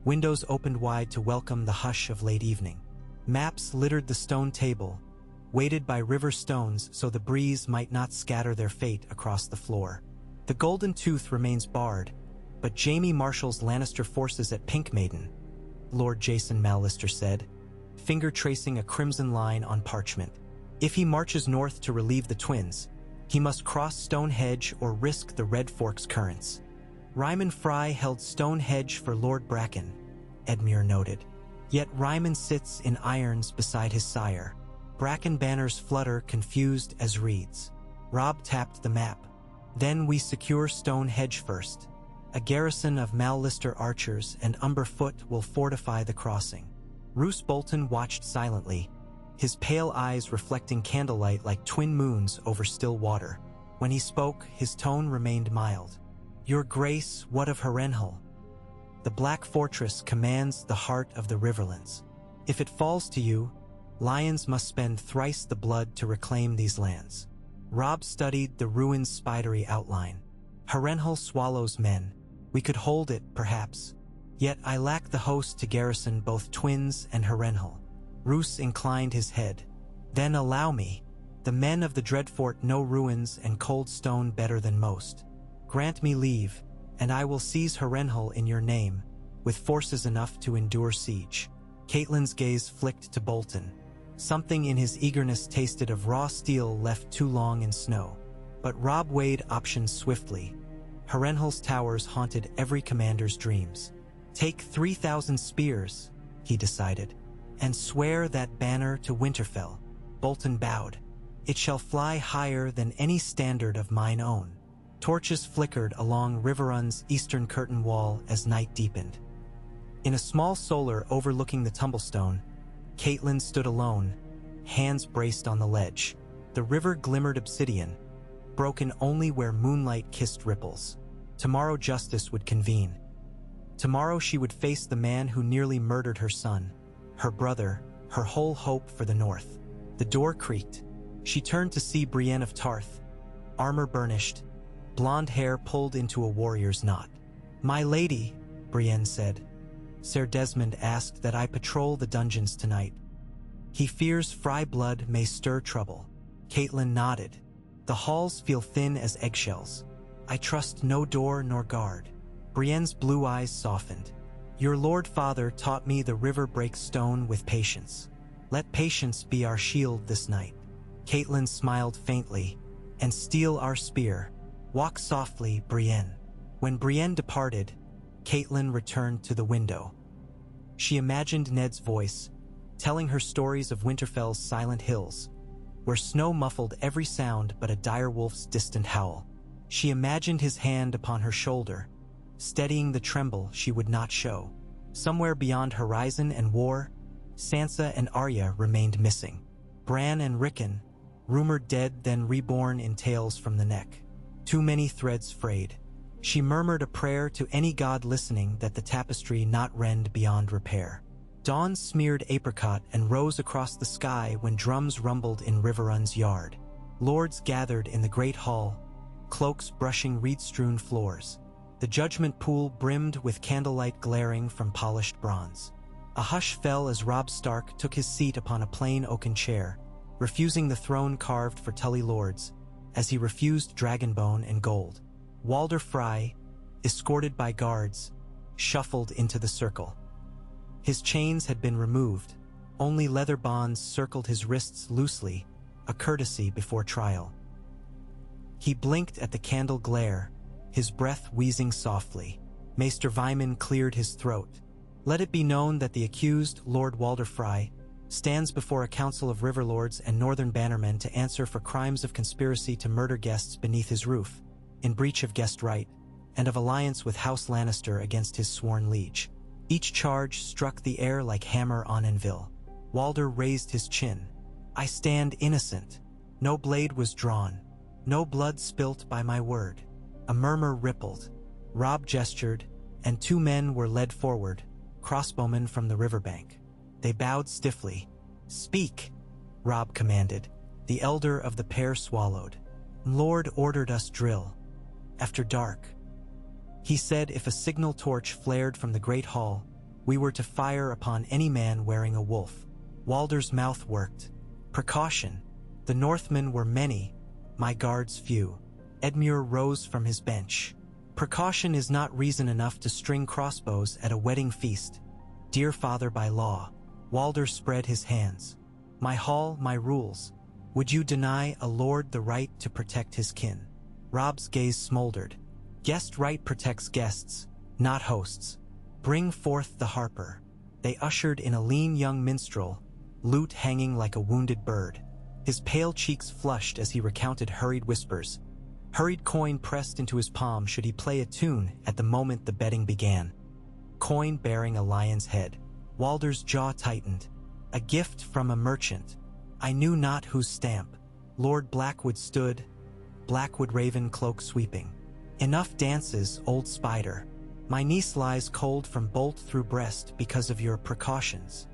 Windows opened wide to welcome the hush of late evening. Maps littered the stone table, weighted by river stones so the breeze might not scatter their fate across the floor. "The Golden Tooth remains barred, but Jaime marshals Lannister forces at Pink Maiden," Lord Jason Mallister said, finger tracing a crimson line on parchment. "If he marches north to relieve the twins, he must cross Stonehenge or risk the Red Fork's currents." "Ryman Fry held Stonehenge for Lord Bracken," Edmure noted. "Yet Ryman sits in irons beside his sire. Bracken banners flutter confused as reeds." Robb tapped the map. "Then we secure Stonehenge first. A garrison of Mallister archers and Umberfoot will fortify the crossing. Roose Bolton watched silently, his pale eyes reflecting candlelight like twin moons over still water. When he spoke, his tone remained mild. Your Grace, what of Harrenhal? The Black Fortress commands the heart of the Riverlands. If it falls to you, lions must spend thrice the blood to reclaim these lands. Robb studied the ruin's spidery outline. Harrenhal swallows men. We could hold it, perhaps. Yet I lack the host to garrison both Twins and Harrenhal. Roose inclined his head. Then allow me. The men of the Dreadfort know ruins and cold stone better than most. Grant me leave, and I will seize Harrenhal in your name, with forces enough to endure siege. Caitlyn's gaze flicked to Bolton. Something in his eagerness tasted of raw steel left too long in snow. But Robb weighed options swiftly. Harrenhal's towers haunted every commander's dreams. Take 3,000 spears, he decided, and swear that banner to Winterfell. Bolton bowed. It shall fly higher than any standard of mine own. Torches flickered along Riverrun's eastern curtain wall as night deepened. In a small solar overlooking the tumblestone, Caitlyn stood alone, hands braced on the ledge. The river glimmered obsidian, broken only where moonlight kissed ripples. Tomorrow justice would convene. Tomorrow she would face the man who nearly murdered her son, her brother, her whole hope for the North. The door creaked. She turned to see Brienne of Tarth, armor burnished, blonde hair pulled into a warrior's knot. My lady, Brienne said. Ser Desmond asked that I patrol the dungeons tonight. He fears Frey blood may stir trouble. Caitlyn nodded. The halls feel thin as eggshells. I trust no door nor guard. Brienne's blue eyes softened. Your Lord Father taught me the river breaks stone with patience. Let patience be our shield this night. Caitlyn smiled faintly. And steel our spear. Walk softly, Brienne. When Brienne departed, Caitlyn returned to the window. She imagined Ned's voice, telling her stories of Winterfell's silent hills, where snow muffled every sound but a direwolf's distant howl. She imagined his hand upon her shoulder, steadying the tremble she would not show. Somewhere beyond horizon and war, Sansa and Arya remained missing. Bran and Rickon, rumored dead then reborn in tales from the neck. Too many threads frayed. She murmured a prayer to any god listening that the tapestry not rend beyond repair. Dawn smeared apricot and rose across the sky when drums rumbled in Riverrun's yard. Lords gathered in the great hall, cloaks brushing reed-strewn floors. The judgment pool brimmed with candlelight glaring from polished bronze. A hush fell as Robb Stark took his seat upon a plain oaken chair, refusing the throne carved for Tully lords, as he refused dragonbone and gold. Walder Frey, escorted by guards, shuffled into the circle. His chains had been removed. Only leather bonds circled his wrists loosely, a courtesy before trial. He blinked at the candle glare, his breath wheezing softly. Maester Vyman cleared his throat. Let it be known that the accused, Lord Walder Frey, stands before a council of Riverlords and Northern Bannermen to answer for crimes of conspiracy to murder guests beneath his roof, in breach of guest right, and of alliance with House Lannister against his sworn liege. Each charge struck the air like hammer on anvil. Walder raised his chin. I stand innocent. No blade was drawn. No blood spilt by my word. A murmur rippled. Robb gestured, and two men were led forward, crossbowmen from the riverbank. They bowed stiffly. Speak, Robb commanded. The elder of the pair swallowed. Lord ordered us drill. After dark. He said if a signal torch flared from the great hall, we were to fire upon any man wearing a wolf. Walder's mouth worked. Precaution. The Northmen were many, my guards few. Edmure rose from his bench. Precaution is not reason enough to string crossbows at a wedding feast. Dear father, by law. Walder spread his hands. My hall, my rules. Would you deny a lord the right to protect his kin? Robb's gaze smoldered. Guest right protects guests, not hosts. Bring forth the harper. They ushered in a lean young minstrel, lute hanging like a wounded bird. His pale cheeks flushed as he recounted hurried whispers. Hurried coin pressed into his palm should he play a tune at the moment the betting began. Coin bearing a lion's head. Walder's jaw tightened. A gift from a merchant. I knew not whose stamp. Lord Blackwood stood, Blackwood raven cloak sweeping. Enough dances, old spider. My niece lies cold from bolt through breast because of your precautions.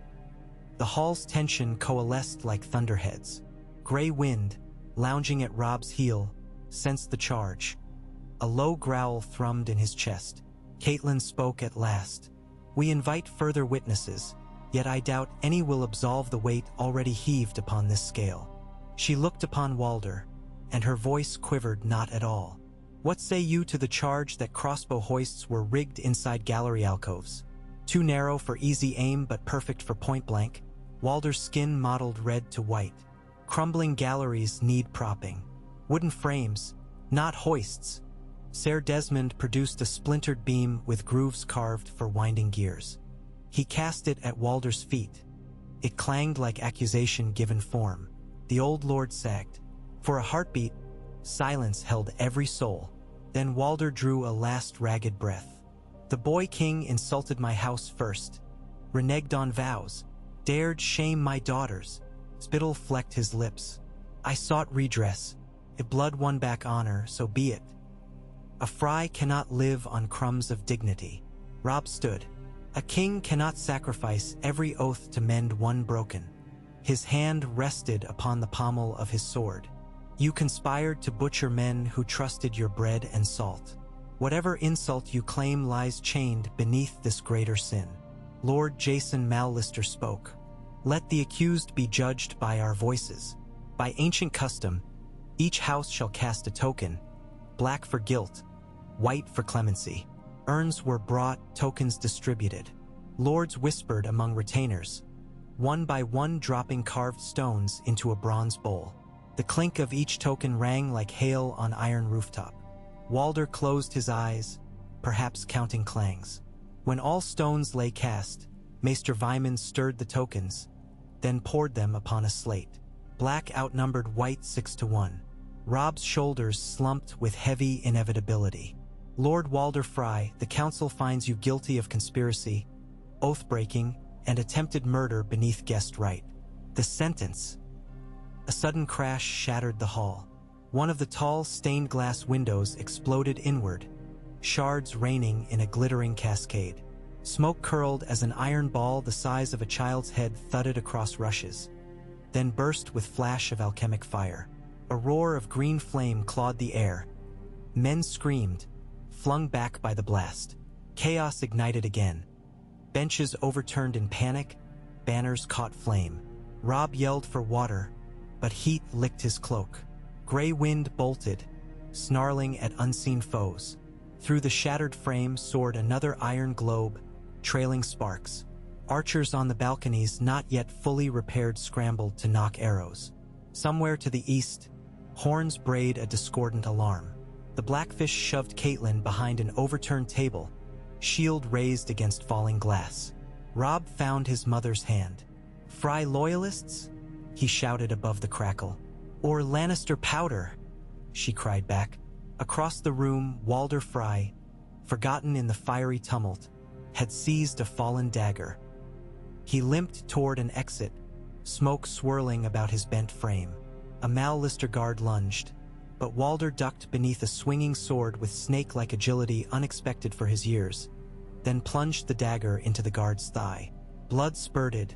The hall's tension coalesced like thunderheads. Gray wind, lounging at Rob's heel, sensed the charge. A low growl thrummed in his chest. Caitlin spoke at last. We invite further witnesses, yet I doubt any will absolve the weight already heaved upon this scale. She looked upon Walder, and her voice quivered not at all. What say you to the charge that crossbow hoists were rigged inside gallery alcoves? Too narrow for easy aim but perfect for point blank. Walder's skin mottled red to white. Crumbling galleries need propping. Wooden frames, not hoists. Sir Desmond produced a splintered beam with grooves carved for winding gears. He cast it at Walder's feet. It clanged like accusation given form. The old lord sagged. For a heartbeat, silence held every soul. Then Walder drew a last ragged breath. The boy king insulted my house first, reneged on vows, dared shame my daughters. Spittle flecked his lips. I sought redress. If blood won back honor, so be it. A Frey cannot live on crumbs of dignity. Rob stood. A king cannot sacrifice every oath to mend one broken. His hand rested upon the pommel of his sword. You conspired to butcher men who trusted your bread and salt. Whatever insult you claim lies chained beneath this greater sin. Lord Jason Mallister spoke. Let the accused be judged by our voices. By ancient custom, each house shall cast a token, black for guilt, white for clemency. Urns were brought, tokens distributed. Lords whispered among retainers, one by one dropping carved stones into a bronze bowl. The clink of each token rang like hail on iron rooftop. Walder closed his eyes, perhaps counting clangs. When all stones lay cast, Maester Vyman stirred the tokens, then poured them upon a slate. Black outnumbered white 6-1. Rob's shoulders slumped with heavy inevitability. Lord Walder Frey, the council finds you guilty of conspiracy, oath-breaking, and attempted murder beneath guest right. The sentence. A sudden crash shattered the hall. One of the tall, stained-glass windows exploded inward, shards raining in a glittering cascade. Smoke curled as an iron ball the size of a child's head thudded across rushes, then burst with flash of alchemic fire. A roar of green flame clawed the air. Men screamed, flung back by the blast. Chaos ignited again. Benches overturned in panic, banners caught flame. Rob yelled for water, but heat licked his cloak. Gray wind bolted, snarling at unseen foes. Through the shattered frame soared another iron globe, trailing sparks. Archers on the balconies, not yet fully repaired, scrambled to knock arrows. Somewhere to the east, horns brayed a discordant alarm. The Blackfish shoved Caitlin behind an overturned table, shield raised against falling glass. Rob found his mother's hand. Frey loyalists? He shouted above the crackle. Or Lannister powder? She cried back. Across the room, Walder Frey, forgotten in the fiery tumult, had seized a fallen dagger. He limped toward an exit, smoke swirling about his bent frame. A Mallister guard lunged, but Walder ducked beneath a swinging sword with snake-like agility unexpected for his years, then plunged the dagger into the guard's thigh. Blood spurted.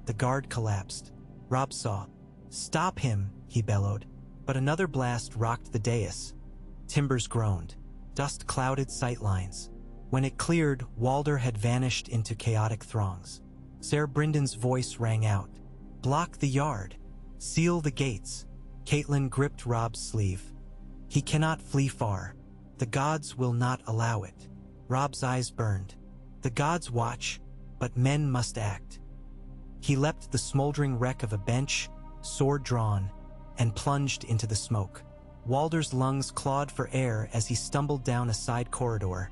The guard collapsed. Rob saw. "Stop him," he bellowed. But another blast rocked the dais. Timbers groaned. Dust clouded sightlines. When it cleared, Walder had vanished into chaotic throngs. Ser Bryndon's voice rang out. "Block the yard. Seal the gates." Caitlin gripped Rob's sleeve. "He cannot flee far. The gods will not allow it." Rob's eyes burned. The gods watch, but men must act. He leapt the smoldering wreck of a bench, sword drawn, and plunged into the smoke. Walder's lungs clawed for air as he stumbled down a side corridor,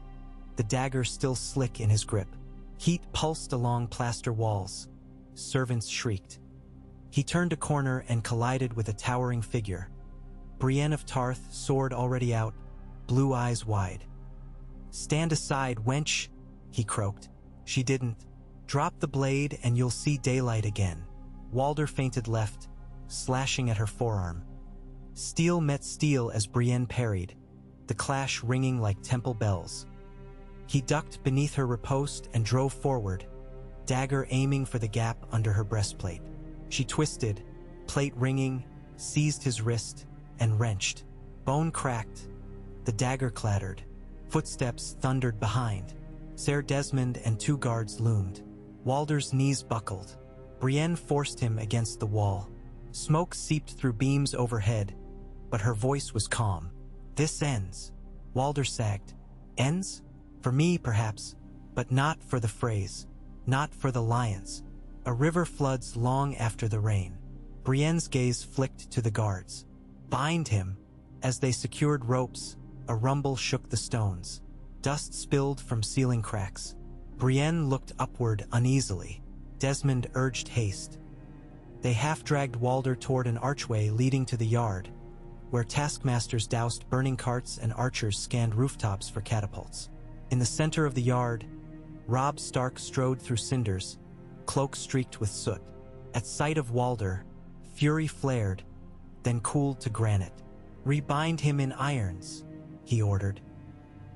the dagger still slick in his grip. Heat pulsed along plaster walls. Servants shrieked. He turned a corner and collided with a towering figure. Brienne of Tarth, sword already out, blue eyes wide. "Stand aside, wench," he croaked. She didn't. "Drop the blade and you'll see daylight again." Walder feinted left, slashing at her forearm. Steel met steel as Brienne parried, the clash ringing like temple bells. He ducked beneath her riposte and drove forward, dagger aiming for the gap under her breastplate. She twisted, plate ringing, seized his wrist, and wrenched. Bone cracked. The dagger clattered. Footsteps thundered behind. Ser Desmond and 2 guards loomed. Walder's knees buckled. Brienne forced him against the wall. Smoke seeped through beams overhead, but her voice was calm. "This ends." Walder sagged. "Ends? For me, perhaps, but not for the Freys, not for the lions. A river floods long after the rain." Brienne's gaze flicked to the guards. "Bind him." As they secured ropes, a rumble shook the stones. Dust spilled from ceiling cracks. Brienne looked upward uneasily. Desmond urged haste. They half-dragged Walder toward an archway leading to the yard, where taskmasters doused burning carts and archers scanned rooftops for catapults. In the center of the yard, Robb Stark strode through cinders, cloak streaked with soot. At sight of Walder, fury flared, then cooled to granite. "Rebind him in irons," he ordered.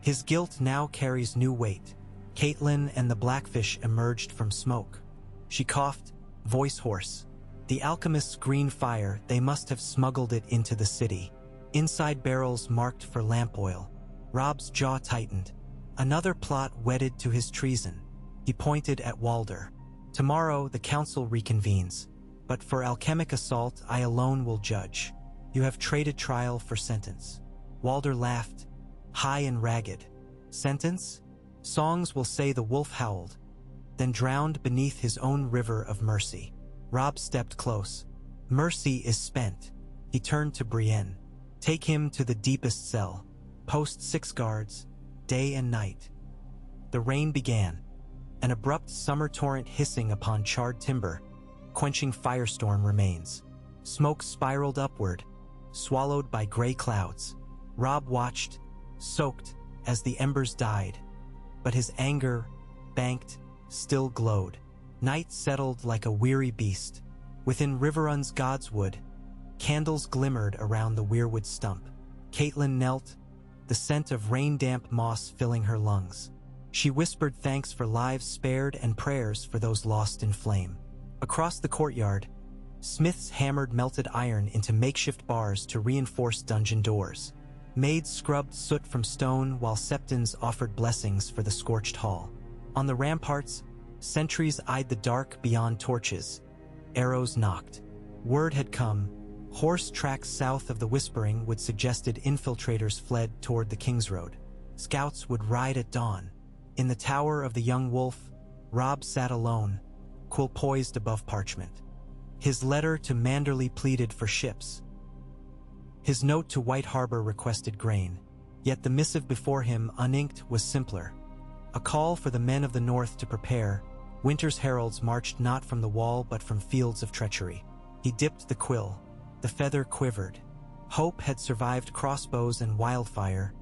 "His guilt now carries new weight." Caitlin and the Blackfish emerged from smoke. She coughed, voice hoarse. The alchemist's green fire, they must have smuggled it into the city. Inside barrels marked for lamp oil. Robb's jaw tightened. Another plot wedded to his treason. He pointed at Walder. "Tomorrow the council reconvenes, but for alchemic assault I alone will judge. You have traded trial for sentence." Walder laughed, high and ragged. "Sentence? Songs will say the wolf howled, then drowned beneath his own river of mercy." Robb stepped close. "Mercy is spent." He turned to Brienne. "Take him to the deepest cell. Post 6 guards, day and night." The rain began, an abrupt summer torrent hissing upon charred timber, quenching firestorm remains. Smoke spiraled upward, swallowed by gray clouds. Robb watched, soaked, as the embers died, but his anger, banked, still glowed. Night settled like a weary beast. Within Riverrun's Godswood, candles glimmered around the weirwood stump. Caitlin knelt, the scent of rain-damp moss filling her lungs. She whispered thanks for lives spared and prayers for those lost in flame. Across the courtyard, smiths hammered melted iron into makeshift bars to reinforce dungeon doors. Maids scrubbed soot from stone while septons offered blessings for the scorched hall. On the ramparts, sentries eyed the dark beyond torches. Arrows knocked. Word had come. Horse tracks south of the Whispering would suggested infiltrators fled toward the King's Road. Scouts would ride at dawn. In the tower of the Young Wolf, Robb sat alone, quill poised above parchment. His letter to Manderley pleaded for ships. His note to White Harbor requested grain. Yet the missive before him, uninked, was simpler. A call for the men of the North to prepare. Winter's heralds marched not from the wall but from fields of treachery. He dipped the quill. The feather quivered. Hope had survived crossbows and wildfire,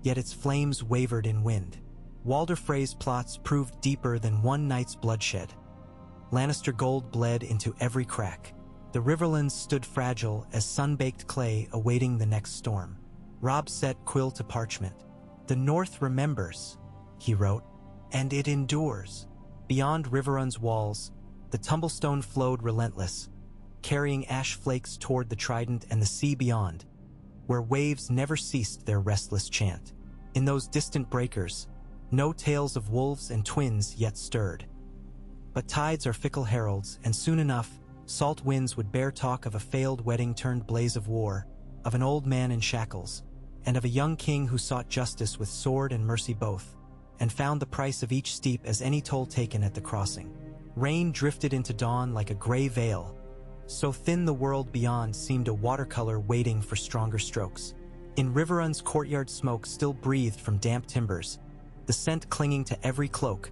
yet its flames wavered in wind. Walder Frey's plots proved deeper than one night's bloodshed. Lannister gold bled into every crack. The Riverlands stood fragile as sun-baked clay awaiting the next storm. Robb set quill to parchment. "The North remembers," he wrote, "and it endures." Beyond Riverrun's walls, the tumblestone flowed relentless, carrying ash flakes toward the Trident and the sea beyond, where waves never ceased their restless chant. In those distant breakers, no tales of wolves and twins yet stirred. But tides are fickle heralds, and soon enough, salt winds would bear talk of a failed wedding turned blaze of war, of an old man in shackles, and of a young king who sought justice with sword and mercy both, and found the price of each steep as any toll taken at the crossing. Rain drifted into dawn like a gray veil, so thin the world beyond seemed a watercolor waiting for stronger strokes. In Riverrun's courtyard, smoke still breathed from damp timbers, the scent clinging to every cloak,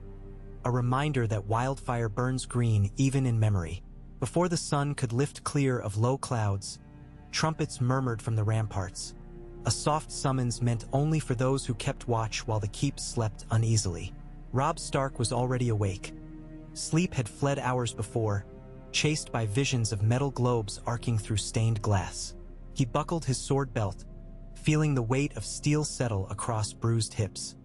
a reminder that wildfire burns green even in memory. Before the sun could lift clear of low clouds, Trumpets murmured from the ramparts. A soft summons meant only for those who kept watch while the keep slept uneasily. Robb Stark was already awake. Sleep had fled hours before, chased by visions of metal globes arcing through stained glass. He buckled his sword belt, feeling the weight of steel settle across bruised hips.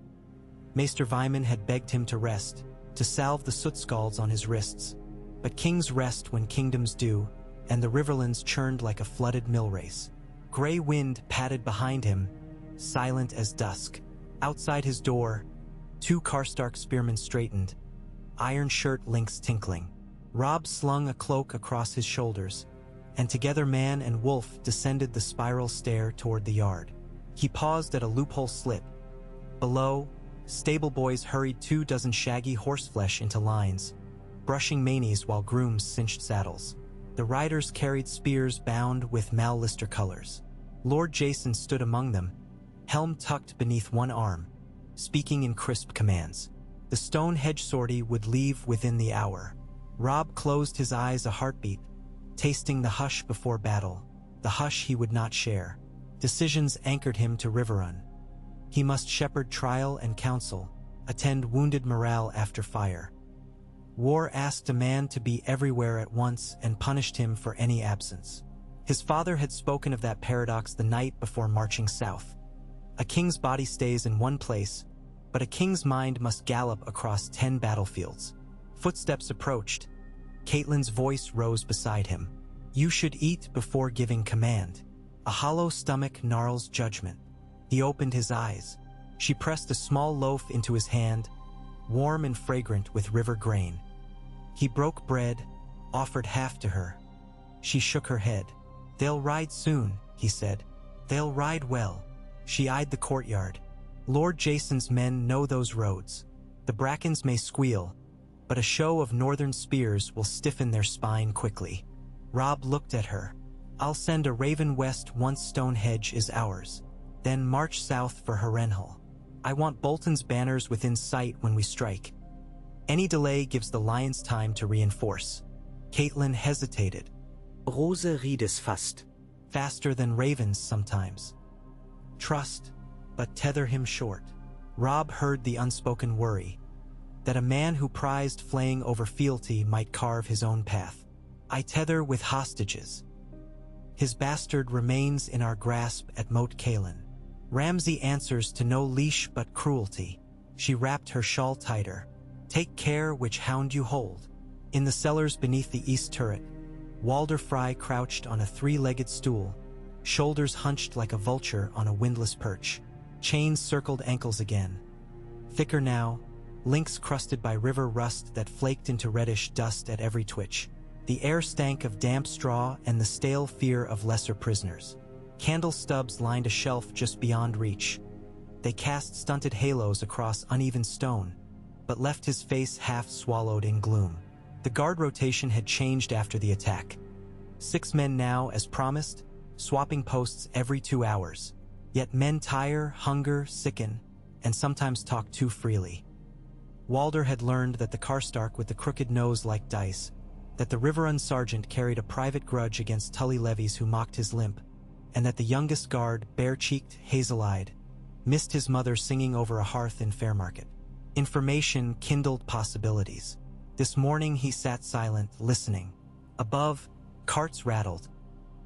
Maester Vyman had begged him to rest, to salve the soot scalds on his wrists. But kings rest when kingdoms do, and the riverlands churned like a flooded mill race. Gray wind padded behind him, silent as dusk. Outside his door, 2 Karstark spearmen straightened, iron shirt links tinkling. Robb slung a cloak across his shoulders, and together man and wolf descended the spiral stair toward the yard. He paused at a loophole slit. Below, stable boys hurried 24 shaggy horseflesh into lines, brushing manes while grooms cinched saddles. The riders carried spears bound with Mal-Lister colors. Lord Jason stood among them, helm tucked beneath one arm, speaking in crisp commands. The stone hedge sortie would leave within the hour. Robb closed his eyes a heartbeat, tasting the hush before battle, the hush he would not share. Decisions anchored him to Riverrun. He must shepherd trial and counsel, attend wounded morale after fire. War asked a man to be everywhere at once and punished him for any absence. His father had spoken of that paradox the night before marching south. A king's body stays in one place, but a king's mind must gallop across 10 battlefields. Footsteps approached. Caitlyn's voice rose beside him. You should eat before giving command. A hollow stomach gnarls judgment. He opened his eyes. She pressed a small loaf into his hand, warm and fragrant with river grain. He broke bread, offered half to her. She shook her head. They'll ride soon, he said. They'll ride well. She eyed the courtyard. Lord Jason's men know those roads. The brackens may squeal, but a show of northern spears will stiffen their spine quickly. Robb looked at her. I'll send a raven west once Stonehenge is ours, then march south for Harrenhal. I want Bolton's banners within sight when we strike. Any delay gives the lions time to reinforce. Caitlyn hesitated.
Rose riedes fast.
Faster than ravens sometimes. Trust, but tether him short. Robb heard the unspoken worry, that a man who prized flaying over fealty might carve his own path. I tether with hostages. His bastard remains in our grasp at Moat Cailin. Ramsay answers to no leash but cruelty. She wrapped her shawl tighter. Take care which hound you hold. In the cellars beneath the east turret, Walder Frey crouched on a 3-legged stool, shoulders hunched like a vulture on a windless perch. Chains circled ankles again. Thicker now, links crusted by river rust that flaked into reddish dust at every twitch. The air stank of damp straw and the stale fear of lesser prisoners. Candle stubs lined a shelf just beyond reach. They cast stunted halos across uneven stone, but left his face half swallowed in gloom. The guard rotation had changed after the attack. 6 men now, as promised, swapping posts every 2 hours. Yet men tire, hunger, sicken, and sometimes talk too freely. Walder had learned that the Karstark with the crooked nose like dice, that the Riverrun sergeant carried a private grudge against Tully levies who mocked his limp, and that the youngest guard, bare-cheeked, hazel-eyed, missed his mother singing over a hearth in Fairmarket. Information kindled possibilities. This morning he sat silent, listening. Above, carts rattled,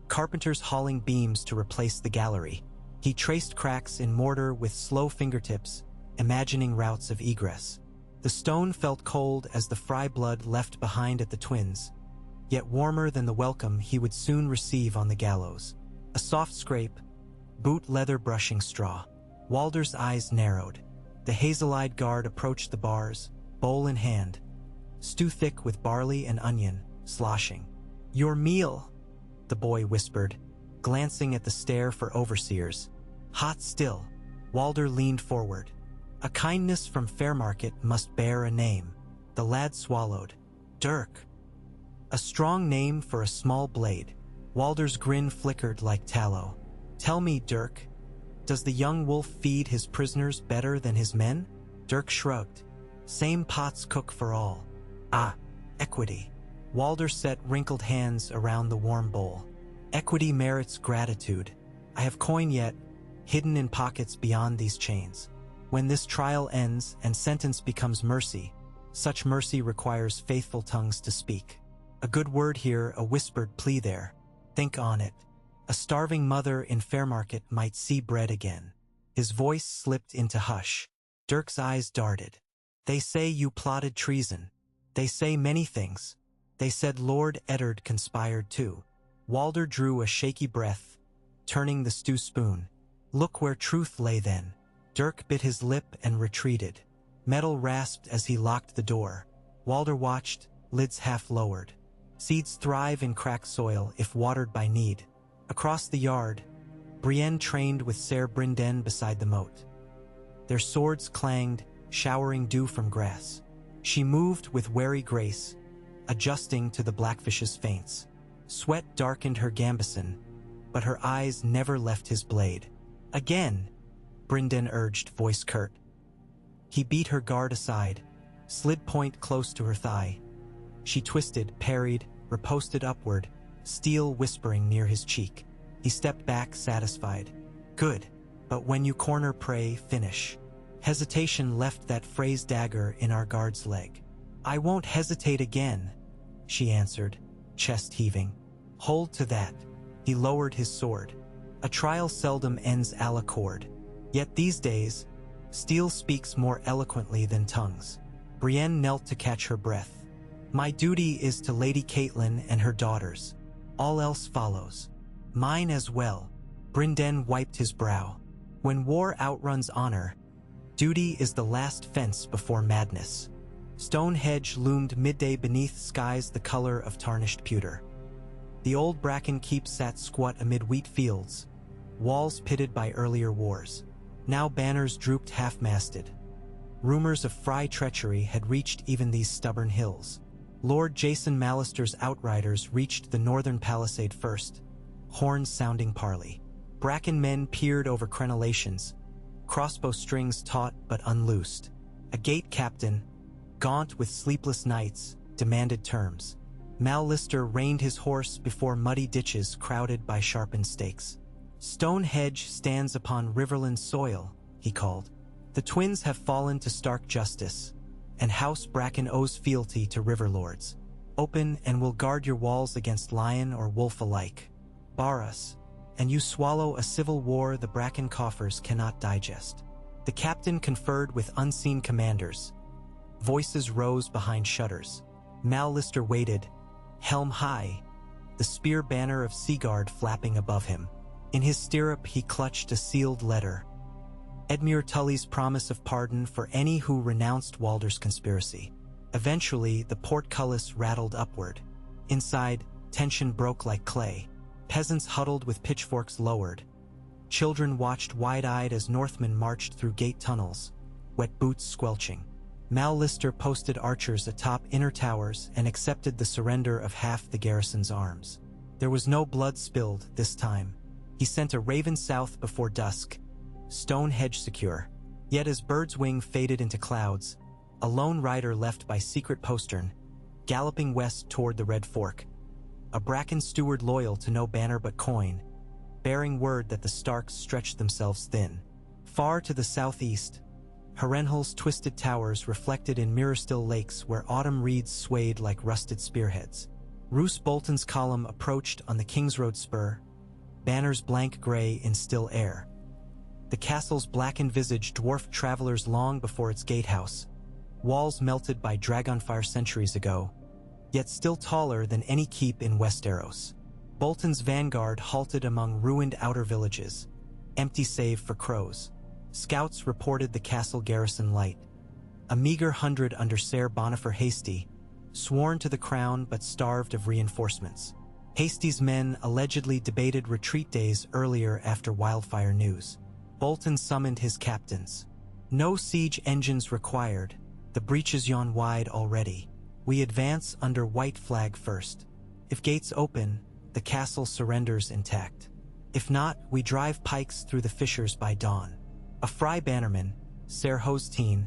carpenters hauling beams to replace the gallery. He traced cracks in mortar with slow fingertips, imagining routes of egress. The stone felt cold as the Frey blood left behind at the twins, yet warmer than the welcome he would soon receive on the gallows. A soft scrape, boot leather brushing straw. Walder's eyes narrowed. The hazel-eyed guard approached the bars, bowl in hand. Stew thick with barley and onion, sloshing. Your meal, the boy whispered, glancing at the stair for overseers. Hot still. Walder leaned forward. A kindness from Fairmarket must bear a name. The lad swallowed. Dirk. A strong name for a small blade. Walder's grin flickered like tallow. Tell me, Dirk, does the young wolf feed his prisoners better than his men? Dirk shrugged. Same pots cook for all. Ah, equity. Walder set wrinkled hands around the warm bowl. Equity merits gratitude. I have coin yet, hidden in pockets beyond these chains. When this trial ends and sentence becomes mercy, such mercy requires faithful tongues to speak. A good word here, a whispered plea there. Think on it. A starving mother in Fairmarket might see bread again. His voice slipped into hush. Dirk's eyes darted. They say you plotted treason. They say many things. They said Lord Eddard conspired too. Walder drew a shaky breath, turning the stew spoon. Look where truth lay then. Dirk bit his lip and retreated. Metal rasped as he locked the door. Walder watched, lids half lowered. Seeds thrive in cracked soil if watered by need. Across the yard, Brienne trained with Ser Brinden beside the moat. Their swords clanged, showering dew from grass. She moved with wary grace, adjusting to the blackfish's feints. Sweat darkened her gambeson, but her eyes never left his blade. Again, Brinden urged, voice curt. He beat her guard aside, slid point close to her thigh. She twisted, parried, riposted upward, steel whispering near his cheek. He stepped back, satisfied. Good, but when you corner prey, finish. Hesitation left that Frey's dagger in our guard's leg. I won't hesitate again, she answered, chest heaving. Hold to that. He lowered his sword. A trial seldom ends a la corde. Yet these days, steel speaks more eloquently than tongues. Brienne knelt to catch her breath. My duty is to Lady Catelyn and her daughters. All else follows. Mine as well. Brinden wiped his brow. When war outruns honor, duty is the last fence before madness. Stonehenge loomed midday beneath skies the color of tarnished pewter. The old bracken keep sat squat amid wheat fields, walls pitted by earlier wars. Now banners drooped half-masted. Rumors of Frey treachery had reached even these stubborn hills. Lord Jason Mallister's outriders reached the northern palisade first, horns sounding parley. Bracken men peered over crenellations, crossbow strings taut but unloosed. A gate captain, gaunt with sleepless nights, demanded terms. Mallister reined his horse before muddy ditches crowded by sharpened stakes. Stonehenge stands upon Riverland soil, he called. The twins have fallen to stark justice, and House Bracken owes fealty to river lords. Open and we'll guard your walls against lion or wolf alike. Bar us, and you swallow a civil war the Bracken coffers cannot digest. The captain conferred with unseen commanders. Voices rose behind shutters. Mallister waited, helm high, the spear banner of Seaguard flapping above him. In his stirrup he clutched a sealed letter. Edmure Tully's promise of pardon for any who renounced Walder's conspiracy. Eventually, the portcullis rattled upward. Inside, tension broke like clay. Peasants huddled with pitchforks lowered. Children watched wide-eyed as Northmen marched through gate tunnels, wet boots squelching. Mallister posted archers atop inner towers and accepted the surrender of half the garrison's arms. There was no blood spilled this time. He sent a raven south before dusk, Stonehenge secure. Yet as bird's wing faded into clouds, a lone rider left by secret postern, galloping west toward the Red Fork. A Bracken steward loyal to no banner but coin, bearing word that the Starks stretched themselves thin. Far to the southeast, Harrenhal's twisted towers reflected in mirror-still lakes where autumn reeds swayed like rusted spearheads. Roose Bolton's column approached on the Kingsroad spur, banners blank gray in still air. The castle's blackened visage dwarfed travelers long before its gatehouse, walls melted by dragonfire centuries ago, yet still taller than any keep in Westeros. Bolton's vanguard halted among ruined outer villages, empty save for crows. Scouts reported the castle garrison light. A meager 100 under Ser Bonifer Hasty, sworn to the crown but starved of reinforcements. Hasty's men allegedly debated retreat days earlier after wildfire news. Bolton summoned his captains. No siege engines required. The breaches yawn wide already. We advance under white flag first. If gates open, the castle surrenders intact. If not, we drive pikes through the fissures by dawn. A Frey bannerman, Ser Hosteen,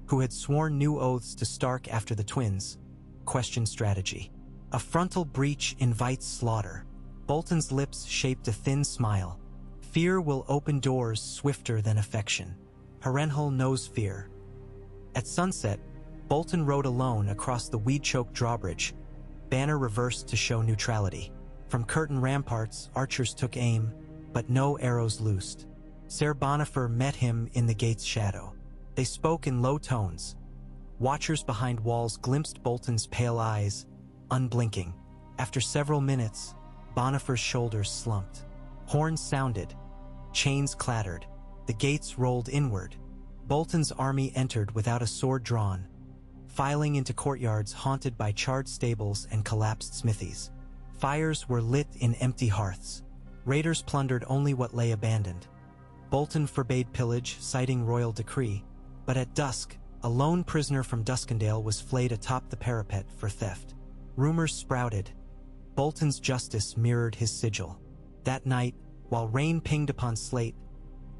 who had sworn new oaths to Stark after the twins, questioned strategy. A frontal breach invites slaughter. Bolton's lips shaped a thin smile. Fear will open doors swifter than affection. Harrenhal knows fear. At sunset, Bolton rode alone across the weed-choked drawbridge, banner reversed to show neutrality. From curtain ramparts, archers took aim, but no arrows loosed. Ser Bonifer met him in the gate's shadow. They spoke in low tones. Watchers behind walls glimpsed Bolton's pale eyes, unblinking. After several minutes, Bonifer's shoulders slumped. Horns sounded. Chains clattered. The gates rolled inward. Bolton's army entered without a sword drawn, filing into courtyards haunted by charred stables and collapsed smithies. Fires were lit in empty hearths. Raiders plundered only what lay abandoned. Bolton forbade pillage, citing royal decree, but at dusk, a lone prisoner from Duskendale was flayed atop the parapet for theft. Rumors sprouted. Bolton's justice mirrored his sigil. That night, while rain pinged upon slate,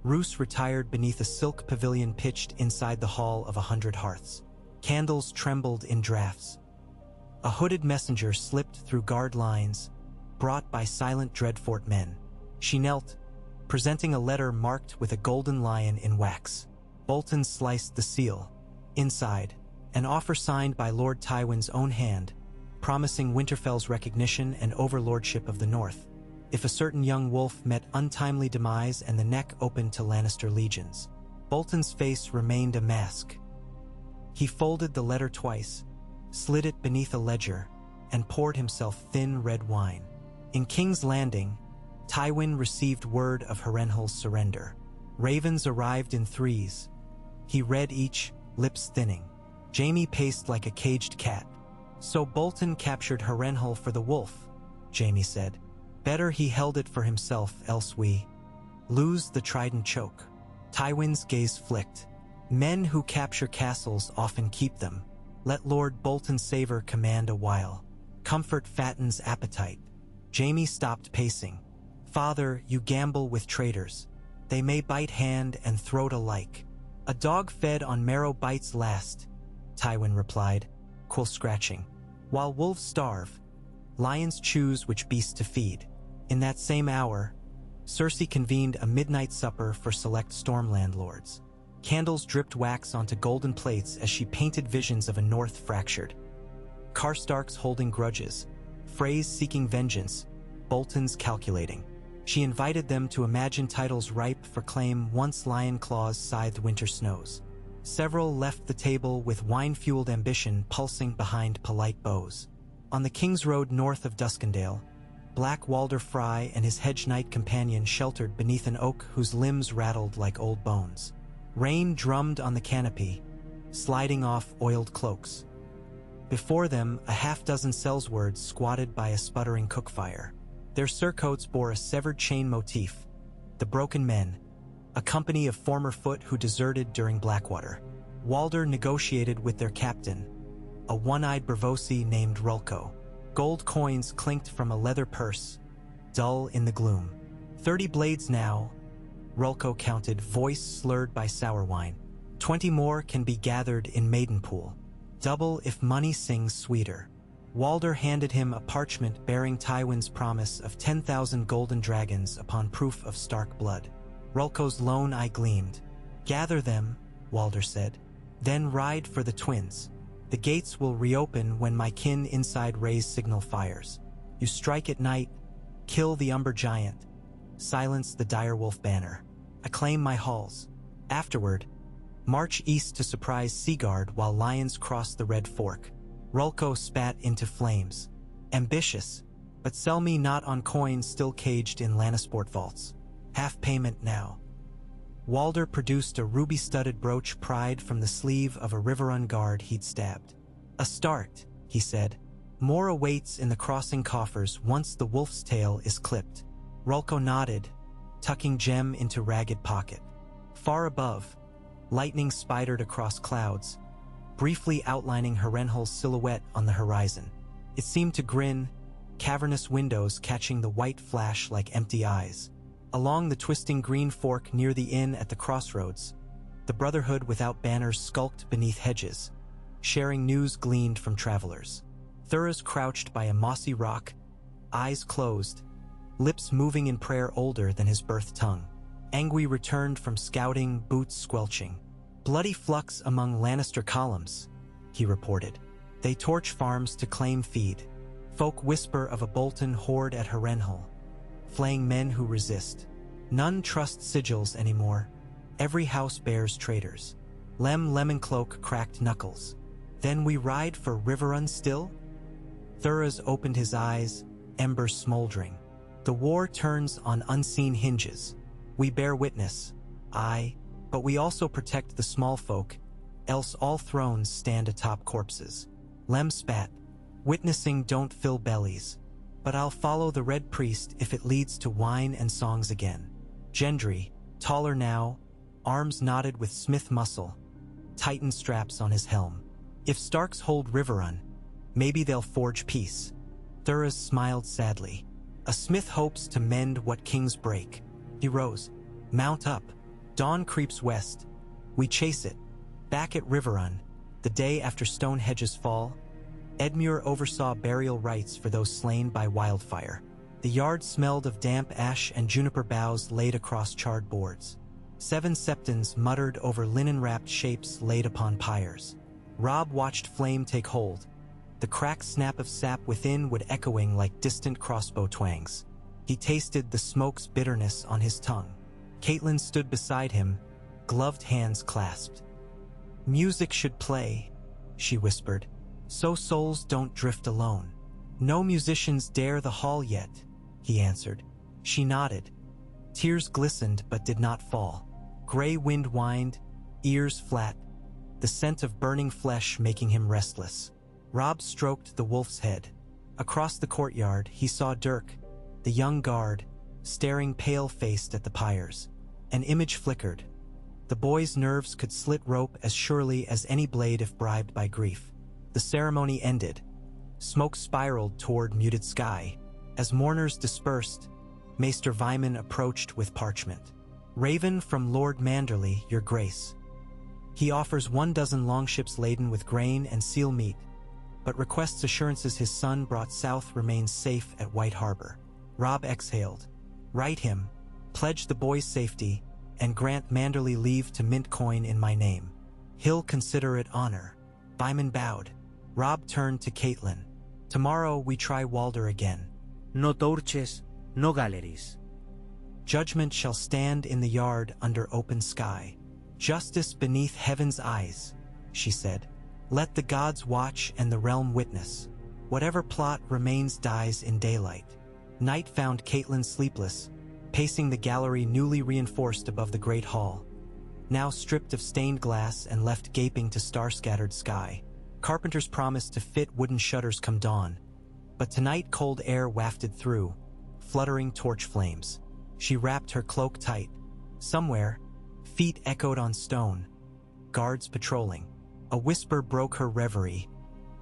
Roose retired beneath a silk pavilion pitched inside the hall of 100 hearths. Candles trembled in drafts. A hooded messenger slipped through guard lines, brought by silent Dreadfort men. She knelt, presenting a letter marked with a golden lion in wax. Bolton sliced the seal. Inside, an offer signed by Lord Tywin's own hand, promising Winterfell's recognition and overlordship of the North, if a certain young wolf met untimely demise and the neck opened to Lannister legions. Bolton's face remained a mask. He folded the letter twice, slid it beneath a ledger, and poured himself thin red wine. In King's Landing, Tywin received word of Harrenhal's surrender. Ravens arrived in threes. He read each, lips thinning. Jaime paced like a caged cat. So Bolton captured Harrenhal for the wolf, Jaime said. Better he held it for himself, else we lose the trident choke. Tywin's gaze flicked. Men who capture castles often keep them. Let Lord Bolton savor command a while. Comfort fattens appetite. Jaime stopped pacing. Father, you gamble with traitors. They may bite hand and throat alike. A dog fed on marrow bites last, Tywin replied, quill scratching. While wolves starve, lions choose which beast to feed. In that same hour, Cersei convened a midnight supper for select Stormland lords. Candles dripped wax onto golden plates as she painted visions of a north fractured. Karstarks holding grudges, Freys seeking vengeance, Bolton's calculating. She invited them to imagine titles ripe for claim once lion claws scythed winter snows. Several left the table with wine-fueled ambition pulsing behind polite bows. On the King's Road north of Duskendale, Black Walder Frey and his hedge knight companion sheltered beneath an oak whose limbs rattled like old bones. Rain drummed on the canopy, sliding off oiled cloaks. Before them, a half-dozen sellswords squatted by a sputtering cookfire. Their surcoats bore a severed chain motif, the Broken Men, a company of former foot who deserted during Blackwater. Walder negotiated with their captain, a one-eyed Braavosi named Rulko. Gold coins clinked from a leather purse, dull in the gloom. 30 blades now, Rulko counted, voice slurred by sour wine. 20 more can be gathered in Maidenpool. Double if money sings sweeter. Walder handed him a parchment bearing Tywin's promise of 10,000 golden dragons upon proof of Stark blood. Rulko's lone eye gleamed. Gather them, Walder said. Then ride for the twins. The gates will reopen when my kin inside raise signal fires. You strike at night, kill the Umber Giant, silence the direwolf banner. Acclaim my halls. Afterward, march east to surprise Seaguard while lions cross the Red Fork. Rulko spat into flames. Ambitious, but sell me not on coins still caged in Lannisport vaults. Half payment now. Walder produced a ruby-studded brooch pried from the sleeve of a Riverrun guard he'd stabbed. A start, he said. More awaits in the crossing coffers once the wolf's tail is clipped. Rulko nodded, tucking gem into ragged pocket. Far above, lightning spidered across clouds, briefly outlining Harrenhal's silhouette on the horizon. It seemed to grin, cavernous windows catching the white flash like empty eyes. Along the twisting green fork near the inn at the crossroads, the Brotherhood without banners skulked beneath hedges, sharing news gleaned from travelers. Thuras crouched by a mossy rock, eyes closed, lips moving in prayer older than his birth tongue. Angui returned from scouting, boots squelching. Bloody flux among Lannister columns, he reported. They torch farms to claim feed. Folk whisper of a Bolton horde at Harrenhal, flaying men who resist. None trust sigils anymore. Every house bears traitors. Lemoncloak cracked knuckles. Then we ride for Riverrun still? Thuras opened his eyes, embers smoldering. The war turns on unseen hinges. We bear witness, aye, but we also protect the small folk, else all thrones stand atop corpses. Lem spat. Witnessing don't fill bellies, but I'll follow the Red Priest if it leads to wine and songs again. Gendry, taller now, arms knotted with smith muscle, tightened straps on his helm. If Starks hold Riverrun, maybe they'll forge peace. Thuras smiled sadly. A smith hopes to mend what kings break. He rose. Mount up. Dawn creeps west. We chase it. Back at Riverrun, the day after stone hedges fall, Edmure oversaw burial rites for those slain by wildfire. The yard smelled of damp ash and juniper boughs laid across charred boards. 7 septons muttered over linen-wrapped shapes laid upon pyres. Robb watched flame take hold. The cracked snap of sap within would echoing like distant crossbow twangs. He tasted the smoke's bitterness on his tongue. Catelyn stood beside him, gloved hands clasped. "Music should play," she whispered, "so souls don't drift alone." "No musicians dare the hall yet," he answered. She nodded. Tears glistened but did not fall. Gray wind whined, ears flat, the scent of burning flesh making him restless. Robb stroked the wolf's head. Across the courtyard, he saw Dirk, the young guard, staring pale-faced at the pyres. An image flickered. The boy's nerves could slit rope as surely as any blade if bribed by grief. The ceremony ended. Smoke spiraled toward muted sky. As mourners dispersed, Maester Vyman approached with parchment. "Raven from Lord Manderley, your grace. He offers 12 longships laden with grain and seal meat, but requests assurances his son brought south remains safe at White Harbor." Robb exhaled. "Write him, pledge the boy's safety, and grant Manderley leave to mint coin in my name. He'll consider it honor." Vyman bowed. Robb turned to Catelyn. "Tomorrow we try Walder again.
No torches, no galleries.
Judgment shall stand in the yard under open sky. Justice beneath heaven's eyes," she said. "Let the gods watch and the realm witness. Whatever plot remains dies in daylight." Night found Catelyn sleepless, pacing the gallery newly reinforced above the great hall, now stripped of stained glass and left gaping to star-scattered sky. Carpenters promised to fit wooden shutters come dawn, but tonight cold air wafted through, fluttering torch flames. She wrapped her cloak tight. Somewhere, feet echoed on stone, guards patrolling. A whisper broke her reverie,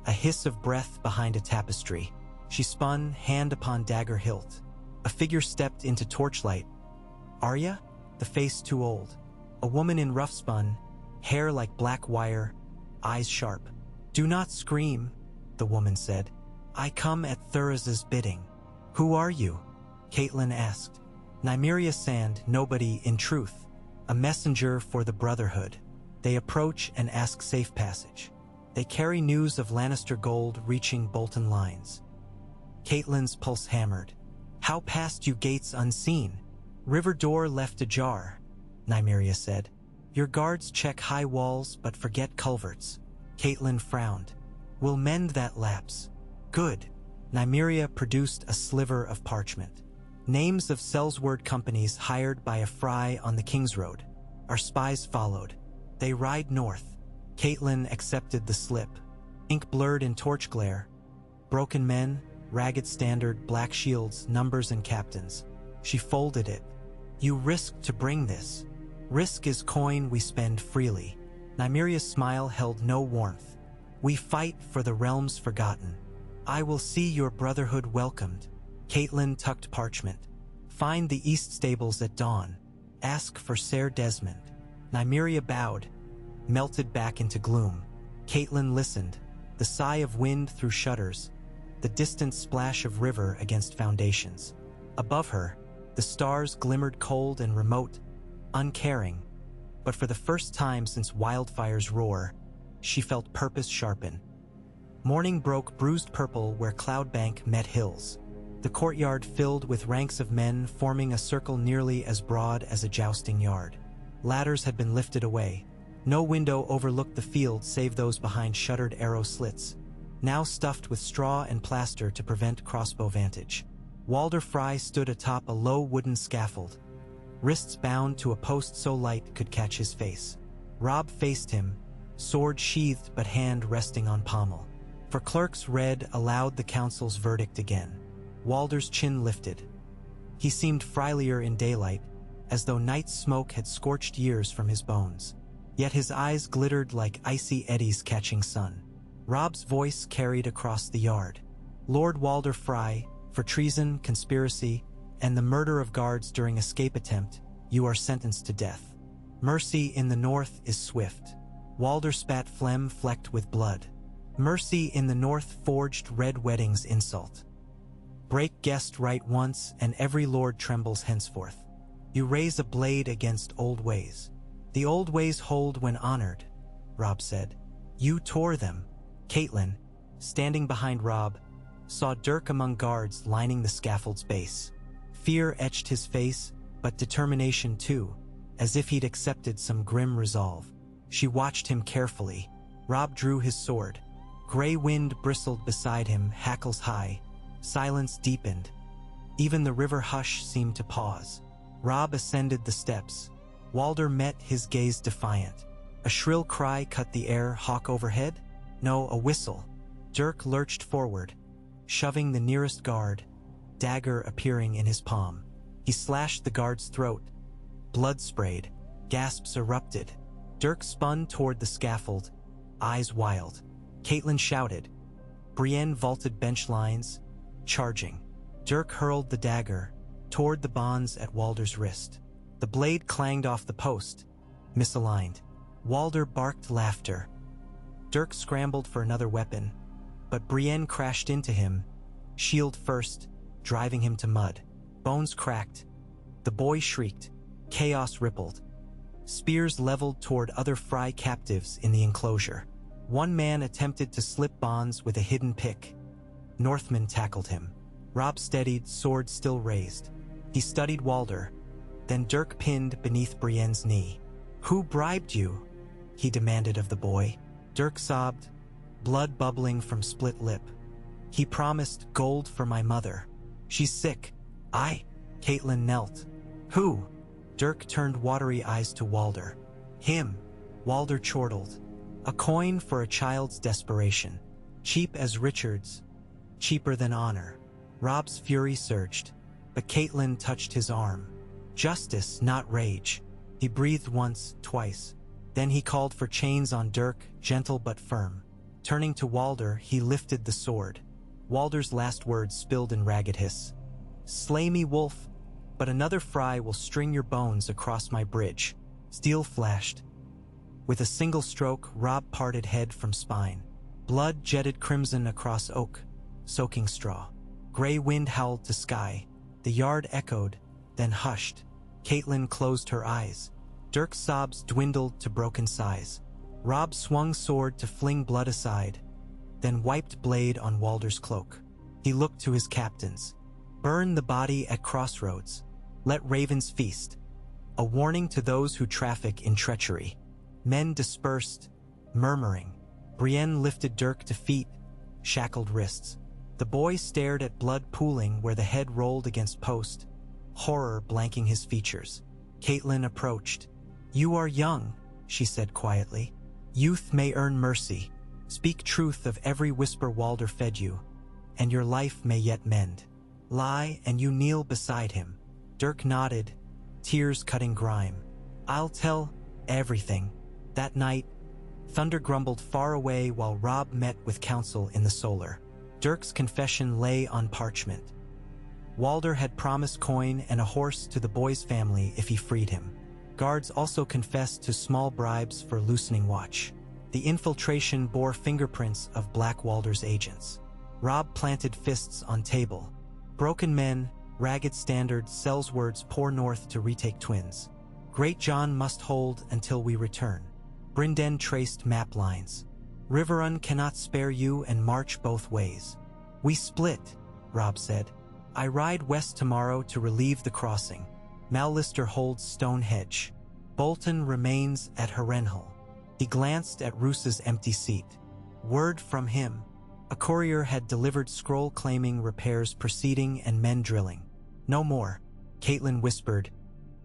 a hiss of breath behind a tapestry. She spun, hand upon dagger hilt. A figure stepped into torchlight. Arya? The face too old. A woman in rough spun, hair like black wire, eyes sharp. "Do not scream," the woman said. "I come at Thuras's bidding." "Who are you?" Catelyn asked. "Nymeria Sand, nobody in truth. A messenger for the Brotherhood. They approach and ask safe passage. They carry news of Lannister gold reaching Bolton lines." Catelyn's pulse hammered. "How passed you gates unseen?" "River door left ajar," Nymeria said. "Your guards check high walls but forget culverts." Catelyn frowned. "We'll mend that lapse." "Good." Nymeria produced a sliver of parchment. "Names of Sellsword companies hired by a Frey on the King's Road. Our spies followed. They ride north." Catelyn accepted the slip. Ink blurred in torch glare. Broken men, ragged standard, black shields, numbers and captains. She folded it. "You risked to bring this. Risk is coin we spend freely." Nymeria's smile held no warmth. "We fight for the realms forgotten. I will see your brotherhood welcomed." Catelyn tucked parchment. "Find the east stables at dawn. Ask for Ser Desmond." Nymeria bowed, melted back into gloom. Catelyn listened, the sigh of wind through shutters, the distant splash of river against foundations. Above her, the stars glimmered cold and remote, uncaring, but for the first time since wildfire's roar, she felt purpose sharpen. Morning broke bruised purple where cloudbank met hills. The courtyard filled with ranks of men forming a circle nearly as broad as a jousting yard. Ladders had been lifted away. No window overlooked the field save those behind shuttered arrow slits, now stuffed with straw and plaster to prevent crossbow vantage. Walder Frey stood atop a low wooden scaffold, wrists bound to a post so light could catch his face. Robb faced him, sword sheathed but hand resting on pommel. For clerks read aloud the council's verdict again. Walder's chin lifted. He seemed frilier in daylight, as though night smoke had scorched years from his bones. Yet his eyes glittered like icy eddies catching sun. Robb's voice carried across the yard. Lord Walder Frey, for treason, conspiracy, and the murder of guards during escape attempt, you are sentenced to death. Mercy in the north is swift. Walder spat phlegm flecked with blood. Mercy in the north forged red wedding's insult. Break guest right once, and every lord trembles henceforth. You raise a blade against old ways. The old ways hold when honored, Robb said. You tore them. Caitlin, standing behind Robb, saw Dirk among guards lining the scaffold's base. Fear etched his face, but determination too, as if he'd accepted some grim resolve. She watched him carefully. Robb drew his sword. Gray wind bristled beside him, hackles high. Silence deepened. Even the river hush seemed to pause. Robb ascended the steps. Walder met his gaze defiant. A shrill cry cut the air, hawk overhead? No, a whistle. Dirk lurched forward, shoving the nearest guard, dagger appearing in his palm. He slashed the guard's throat. Blood sprayed. Gasps erupted. Dirk spun toward the scaffold, eyes wild. Caitlin shouted. Brienne vaulted bench lines, charging. Dirk hurled the dagger toward the bonds at Walder's wrist. The blade clanged off the post, misaligned. Walder barked laughter. Dirk scrambled for another weapon, but Brienne crashed into him, shield first, driving him to mud. Bones cracked. The boy shrieked. Chaos rippled. Spears leveled toward other Frey captives in the enclosure. One man attempted to slip bonds with a hidden pick. Northman tackled him. Robb steadied, sword still raised. He studied Walder, then Dirk pinned beneath Brienne's knee. Who bribed you? He demanded of the boy. Dirk sobbed, blood bubbling from split lip. He promised gold for my mother. She's sick. Caitlin knelt. Who? Dirk turned watery eyes to Walder. Him. Walder chortled. A coin for a child's desperation. Cheap as Richard's. Cheaper than honor. Robb's fury surged, but Caitlin touched his arm. Justice, not rage. He breathed once, twice. Then he called for chains on Dirk, gentle but firm. Turning to Walder, he lifted the sword. Walder's last words spilled in ragged hiss. Slay me, wolf, but another Frey will string your bones across my bridge. Steel flashed. With a single stroke, Robb parted head from spine. Blood jetted crimson across oak, soaking straw. Gray wind howled to sky. The yard echoed, then hushed. Caitlin closed her eyes. Dirk's sobs dwindled to broken sighs. Robb swung sword to fling blood aside, then wiped blade on Walder's cloak. He looked to his captains. Burn the body at crossroads. Let ravens feast. A warning to those who traffic in treachery. Men dispersed, murmuring. Brienne lifted Dirk to feet, shackled wrists. The boy stared at blood pooling where the head rolled against post, horror blanking his features. Caitlin approached. You are young, she said quietly. Youth may earn mercy. Speak truth of every whisper Walder fed you, and your life may yet mend. Lie, and you kneel beside him. Dirk nodded, tears cutting grime. I'll tell everything. That night, thunder grumbled far away while Robb met with counsel in the solar. Dirk's confession lay on parchment. Walder had promised coin and a horse to the boy's family if he freed him. Guards also confessed to small bribes for loosening watch. The infiltration bore fingerprints of Black Walder's agents. Robb planted fists on table. Broken men, Ragged standard sells words pour north to retake twins. Great John must hold until we return. Brinden traced map lines. Riverrun cannot spare you and march both ways. We split, Robb said. I ride west tomorrow to relieve the crossing. Mallister holds Stonehenge. Bolton remains at Harrenhal. He glanced at Roos's empty seat. Word from him. A courier had delivered scroll claiming repairs proceeding and men drilling. No more, Caitlin whispered.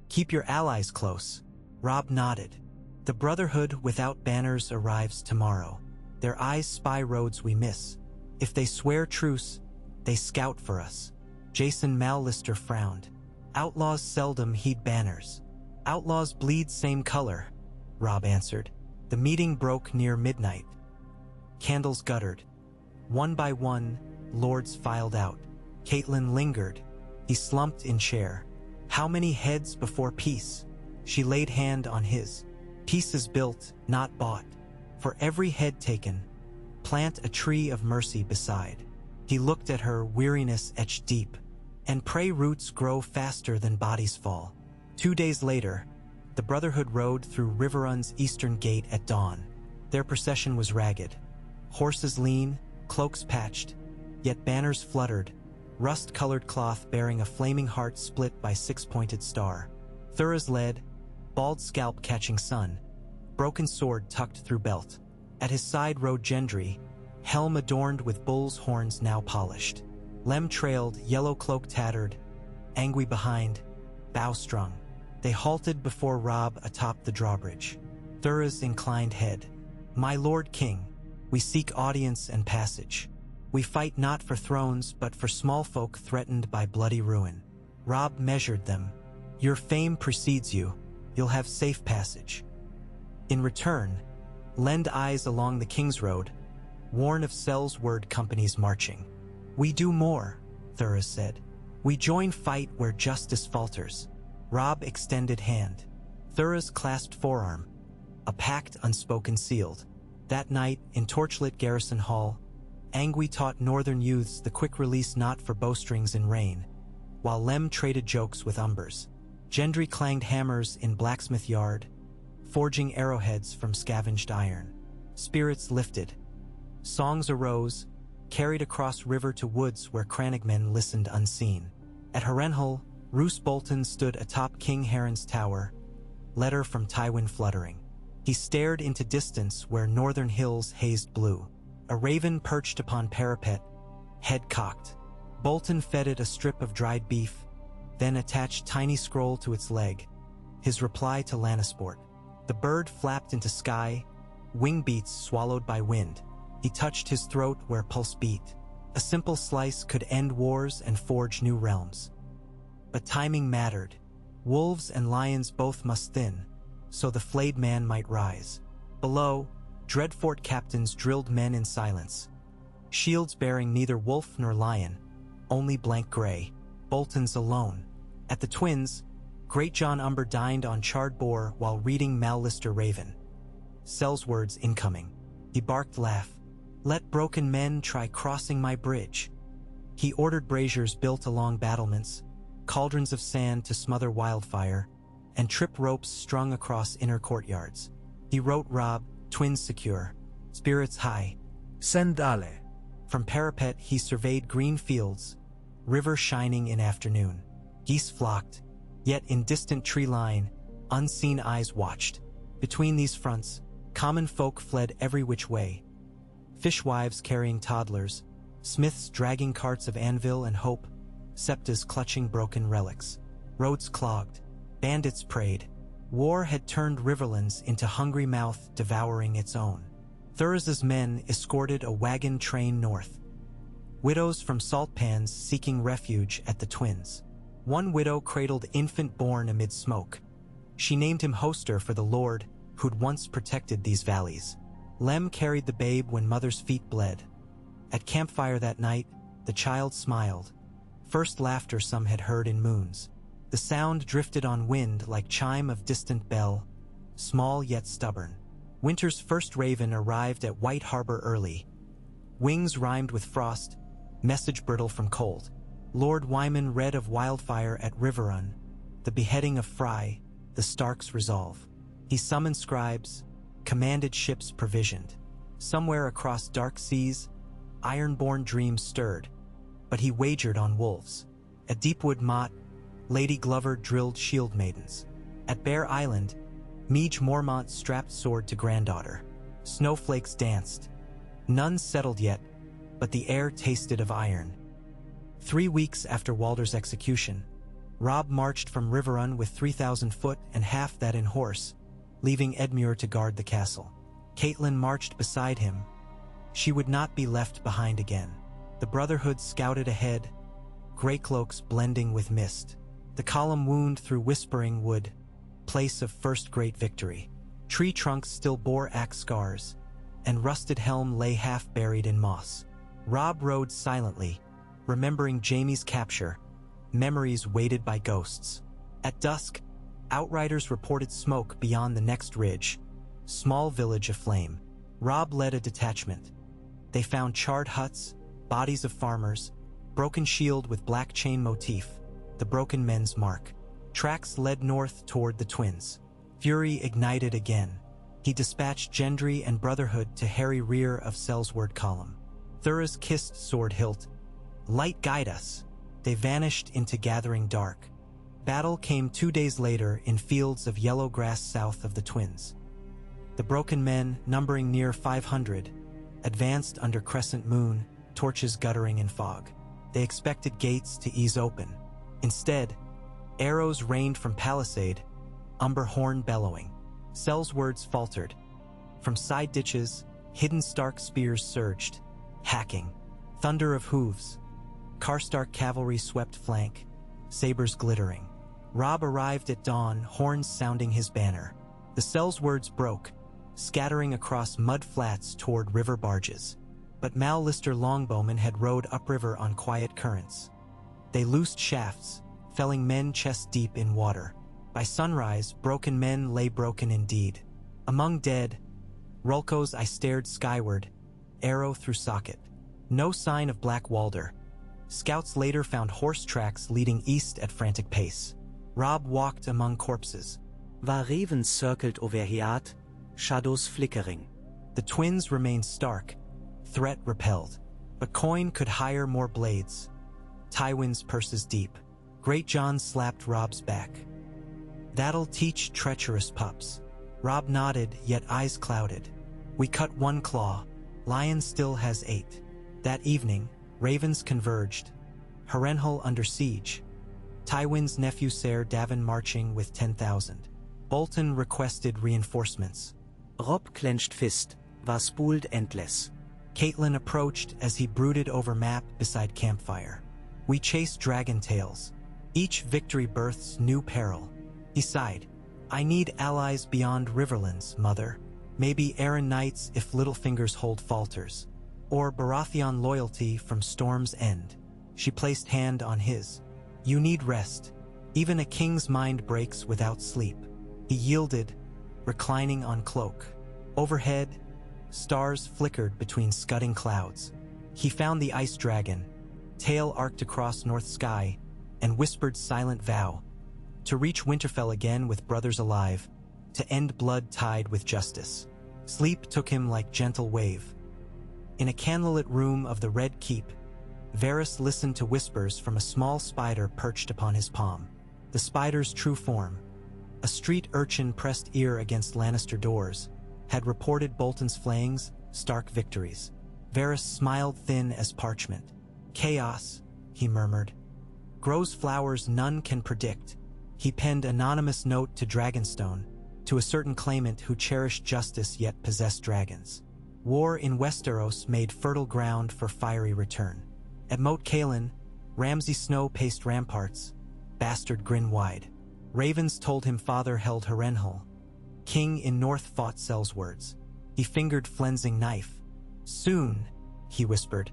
Keep your allies close. Robb nodded. The Brotherhood without banners arrives tomorrow. Their eyes spy roads we miss. If they swear truce, they scout for us. Jason Mallister frowned. Outlaws seldom heed banners. Outlaws bleed same color, Robb answered. The meeting broke near midnight. Candles guttered. One by one, lords filed out. Caitlin lingered. He slumped in chair. How many heads before peace? She laid hand on his. Peace is built, not bought. For every head taken, plant a tree of mercy beside. He looked at her, weariness etched deep. And pray roots grow faster than bodies fall. 2 days later, the Brotherhood rode through Riverrun's eastern gate at dawn. Their procession was ragged. Horses lean, cloaks patched, yet banners fluttered, rust-colored cloth bearing a flaming heart split by six-pointed star. Thuras led, bald scalp catching sun, broken sword tucked through belt. At his side rode Gendry, helm adorned with bull's horns now polished. Lem trailed, yellow cloak tattered, Angui behind, bow strung. They halted before Robb atop the drawbridge. Thuras inclined head. My Lord King, we seek audience and passage. We fight not for thrones, but for small folk threatened by bloody ruin. Robb measured them. Your fame precedes you. You'll have safe passage. In return, lend eyes along the King's Road, warn of Sellsword companies marching. We do more, Thuras said. We join fight where justice falters. Robb extended hand. Thuras clasped forearm. A pact unspoken sealed. That night, in torchlit Garrison Hall, Angui taught northern youths the quick release knot for bowstrings in rain, while Lem traded jokes with umbers. Gendry clanged hammers in blacksmith yard, forging arrowheads from scavenged iron. Spirits lifted. Songs arose, carried across river to woods where Crannogmen listened unseen. At Harrenhal, Roose Bolton stood atop King Heron's tower, letter from Tywin fluttering. He stared into distance where northern hills hazed blue. A raven perched upon parapet, head cocked. Bolton fed it a strip of dried beef, then attached tiny scroll to its leg, his reply to Lannisport. The bird flapped into sky, wing beats swallowed by wind. He touched his throat where pulse beat. A simple slice could end wars and forge new realms. But timing mattered. Wolves and lions both must thin, so the flayed man might rise. Below, Dreadfort captains drilled men in silence. Shields bearing neither wolf nor lion, only blank gray. Bolton's alone. At the Twins, Great John Umber dined on charred boar while reading Mallister Raven. Sellsword's incoming. He barked laugh. Let broken men try crossing my bridge. He ordered braziers built along battlements, cauldrons of sand to smother wildfire, and trip ropes strung across inner courtyards. He wrote Robb, Twins secure, spirits high.
Sendale.
From parapet he surveyed green fields, river shining in afternoon. Geese flocked, yet in distant tree line, unseen eyes watched. Between these fronts, common folk fled every which way. Fishwives carrying toddlers, smiths dragging carts of anvil and hope, septas clutching broken relics. Roads clogged, bandits preyed. War had turned riverlands into hungry mouth devouring its own. Thuras's men escorted a wagon train north. Widows from salt pans seeking refuge at the Twins. One widow cradled infant born amid smoke. She named him Hoster for the Lord who'd once protected these valleys. Lem carried the babe when mother's feet bled. At campfire that night, the child smiled. First laughter some had heard in moons. The sound drifted on wind like chime of distant bell, small yet stubborn. Winter's first raven arrived at White Harbor early. Wings rhymed with frost, message brittle from cold. Lord Wyman read of wildfire at Riverrun, the beheading of Frey, the Stark's resolve. He summoned scribes, commanded ships provisioned. Somewhere across dark seas, ironborn dreams stirred, but he wagered on wolves. At Deepwood Motte, Lady Glover drilled shield maidens. At Bear Island, Meage Mormont strapped sword to granddaughter. Snowflakes danced. None settled yet, but the air tasted of iron. 3 weeks after Walder's execution, Robb marched from Riverrun with 3,000 foot and half that in horse, leaving Edmure to guard the castle. Catelyn marched beside him. She would not be left behind again. The Brotherhood scouted ahead, gray cloaks blending with mist. The column wound through Whispering Wood, place of first great victory. Tree trunks still bore axe scars, and rusted helm lay half buried in moss. Robb rode silently, remembering Jaime's capture, memories weighted by ghosts. At dusk, outriders reported smoke beyond the next ridge, small village aflame. Robb led a detachment. They found charred huts, bodies of farmers, broken shield with black chain motif, the broken men's mark. Tracks led north toward the twins. Fury ignited again. He dispatched Gendry and Brotherhood to harry rear of Sellsword column. Thurra's kissed sword hilt. Light guide us. They vanished into gathering dark. Battle came 2 days later in fields of yellow grass south of the twins. The broken men, numbering near 500, advanced under crescent moon, torches guttering in fog. They expected gates to ease open. Instead, arrows rained from palisade, umber horn bellowing. Sellswords faltered. From side ditches, hidden Stark spears surged, hacking. Thunder of hooves. Karstark cavalry swept flank, sabers glittering. Robb arrived at dawn, horns sounding his banner. The Sellswords broke, scattering across mud flats toward river barges. But Mal Lister longbowmen had rowed upriver on quiet currents. They loosed shafts, felling men chest deep in water. By sunrise, broken men lay broken indeed. Among dead, Rulkos I stared skyward, arrow through socket. No sign of Black Walder. Scouts later found horse tracks leading east at frantic pace. Robb walked among corpses.
Waar ravens circled overhead, shadows flickering.
The twins remained stark, threat repelled. But Coin could hire more blades. Tywin's purses deep. Great John slapped Robb's back. That'll teach treacherous pups. Robb nodded, yet eyes clouded. We cut 1 claw. Lion still has 8. That evening, ravens converged. Harrenhal under siege. Tywin's nephew Ser Davin marching with 10,000. Bolton requested reinforcements.
Robb clenched fist, war spooled endless.
Catelyn approached as he brooded over map beside campfire. We chase dragon tails. Each victory births new peril. He sighed. I need allies beyond Riverlands, mother. Maybe Arryn Knights if Littlefinger's hold falters. Or Baratheon loyalty from Storm's End. She placed hand on his. You need rest. Even a king's mind breaks without sleep. He yielded, reclining on cloak. Overhead, stars flickered between scudding clouds. He found the ice dragon, tail arced across north sky, and whispered silent vow. To reach Winterfell again with brothers alive, to end blood tied with justice. Sleep took him like gentle wave. In a candlelit room of the Red Keep, Varys listened to whispers from a small spider perched upon his palm. The spider's true form, a street urchin pressed ear against Lannister doors, had reported Bolton's flayings, Stark victories. Varys smiled thin as parchment. Chaos, he murmured, grows flowers none can predict. He penned anonymous note to Dragonstone, to a certain claimant who cherished justice yet possessed dragons. War in Westeros made fertile ground for fiery return. At Moat Cailin, Ramsay Snow paced ramparts, bastard grin wide. Ravens told him father held Harrenhal. King in north fought Sellswords. He fingered flensing knife. Soon, he whispered,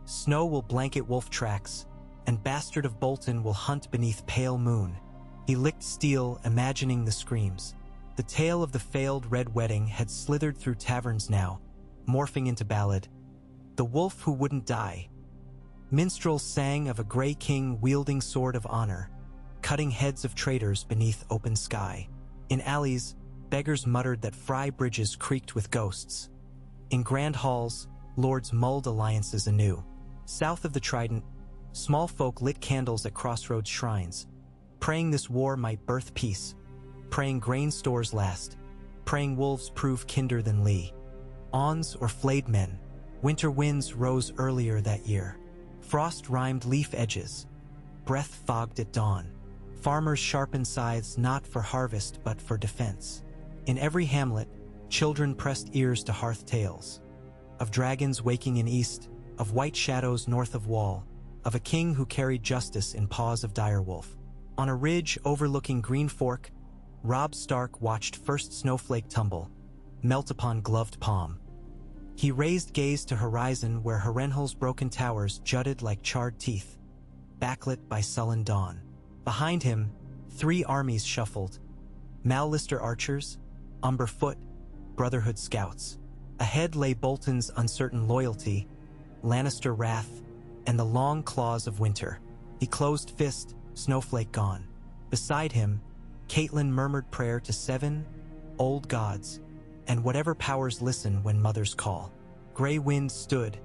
Snow will blanket wolf tracks, and Bastard of Bolton will hunt beneath pale moon. He licked steel, imagining the screams. The tale of the failed Red Wedding had slithered through taverns now, morphing into ballad. The wolf who wouldn't die. Minstrels sang of a gray king wielding sword of honor, cutting heads of traitors beneath open sky. In alleys, beggars muttered that Frey bridges creaked with ghosts. In grand halls, lords mulled alliances anew. South of the Trident, small folk lit candles at crossroads shrines, praying this war might birth peace, praying grain stores last, praying wolves prove kinder than Lee. Awns or flayed men, winter winds rose earlier that year. Frost rimed leaf edges, breath fogged at dawn. Farmers sharpened scythes not for harvest but for defense. In every hamlet, children pressed ears to hearth tales, of dragons waking in east, of white shadows north of wall, of a king who carried justice in paws of direwolf. On a ridge overlooking Green Fork, Robb Stark watched first snowflake tumble, melt upon gloved palm. He raised gaze to horizon where Harrenhal's broken towers jutted like charred teeth, backlit by sullen dawn. Behind him, 3 armies shuffled, Mallister archers, Umberfoot, Brotherhood scouts. Ahead lay Bolton's uncertain loyalty, Lannister wrath, and the long claws of winter. He closed fist, snowflake gone. Beside him, Catelyn murmured prayer to 7 old gods, and whatever powers listen when mothers call. Gray wind stood,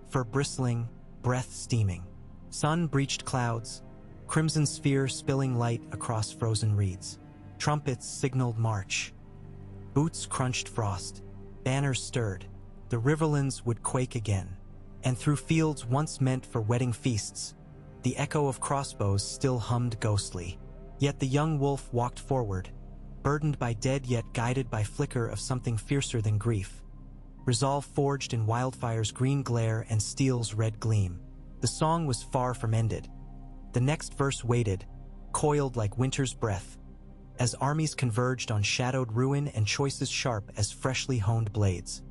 fur bristling, breath steaming. Sun breached clouds, crimson sphere spilling light across frozen reeds. Trumpets signaled march. Boots crunched frost, banners stirred. The riverlands would quake again. And through fields once meant for wedding feasts, the echo of crossbows still hummed ghostly. Yet the young wolf walked forward, burdened by dead yet guided by flicker of something fiercer than grief. Resolve forged in wildfire's green glare and steel's red gleam. The song was far from ended. The next verse waited, coiled like winter's breath, as armies converged on shadowed ruin and choices sharp as freshly honed blades.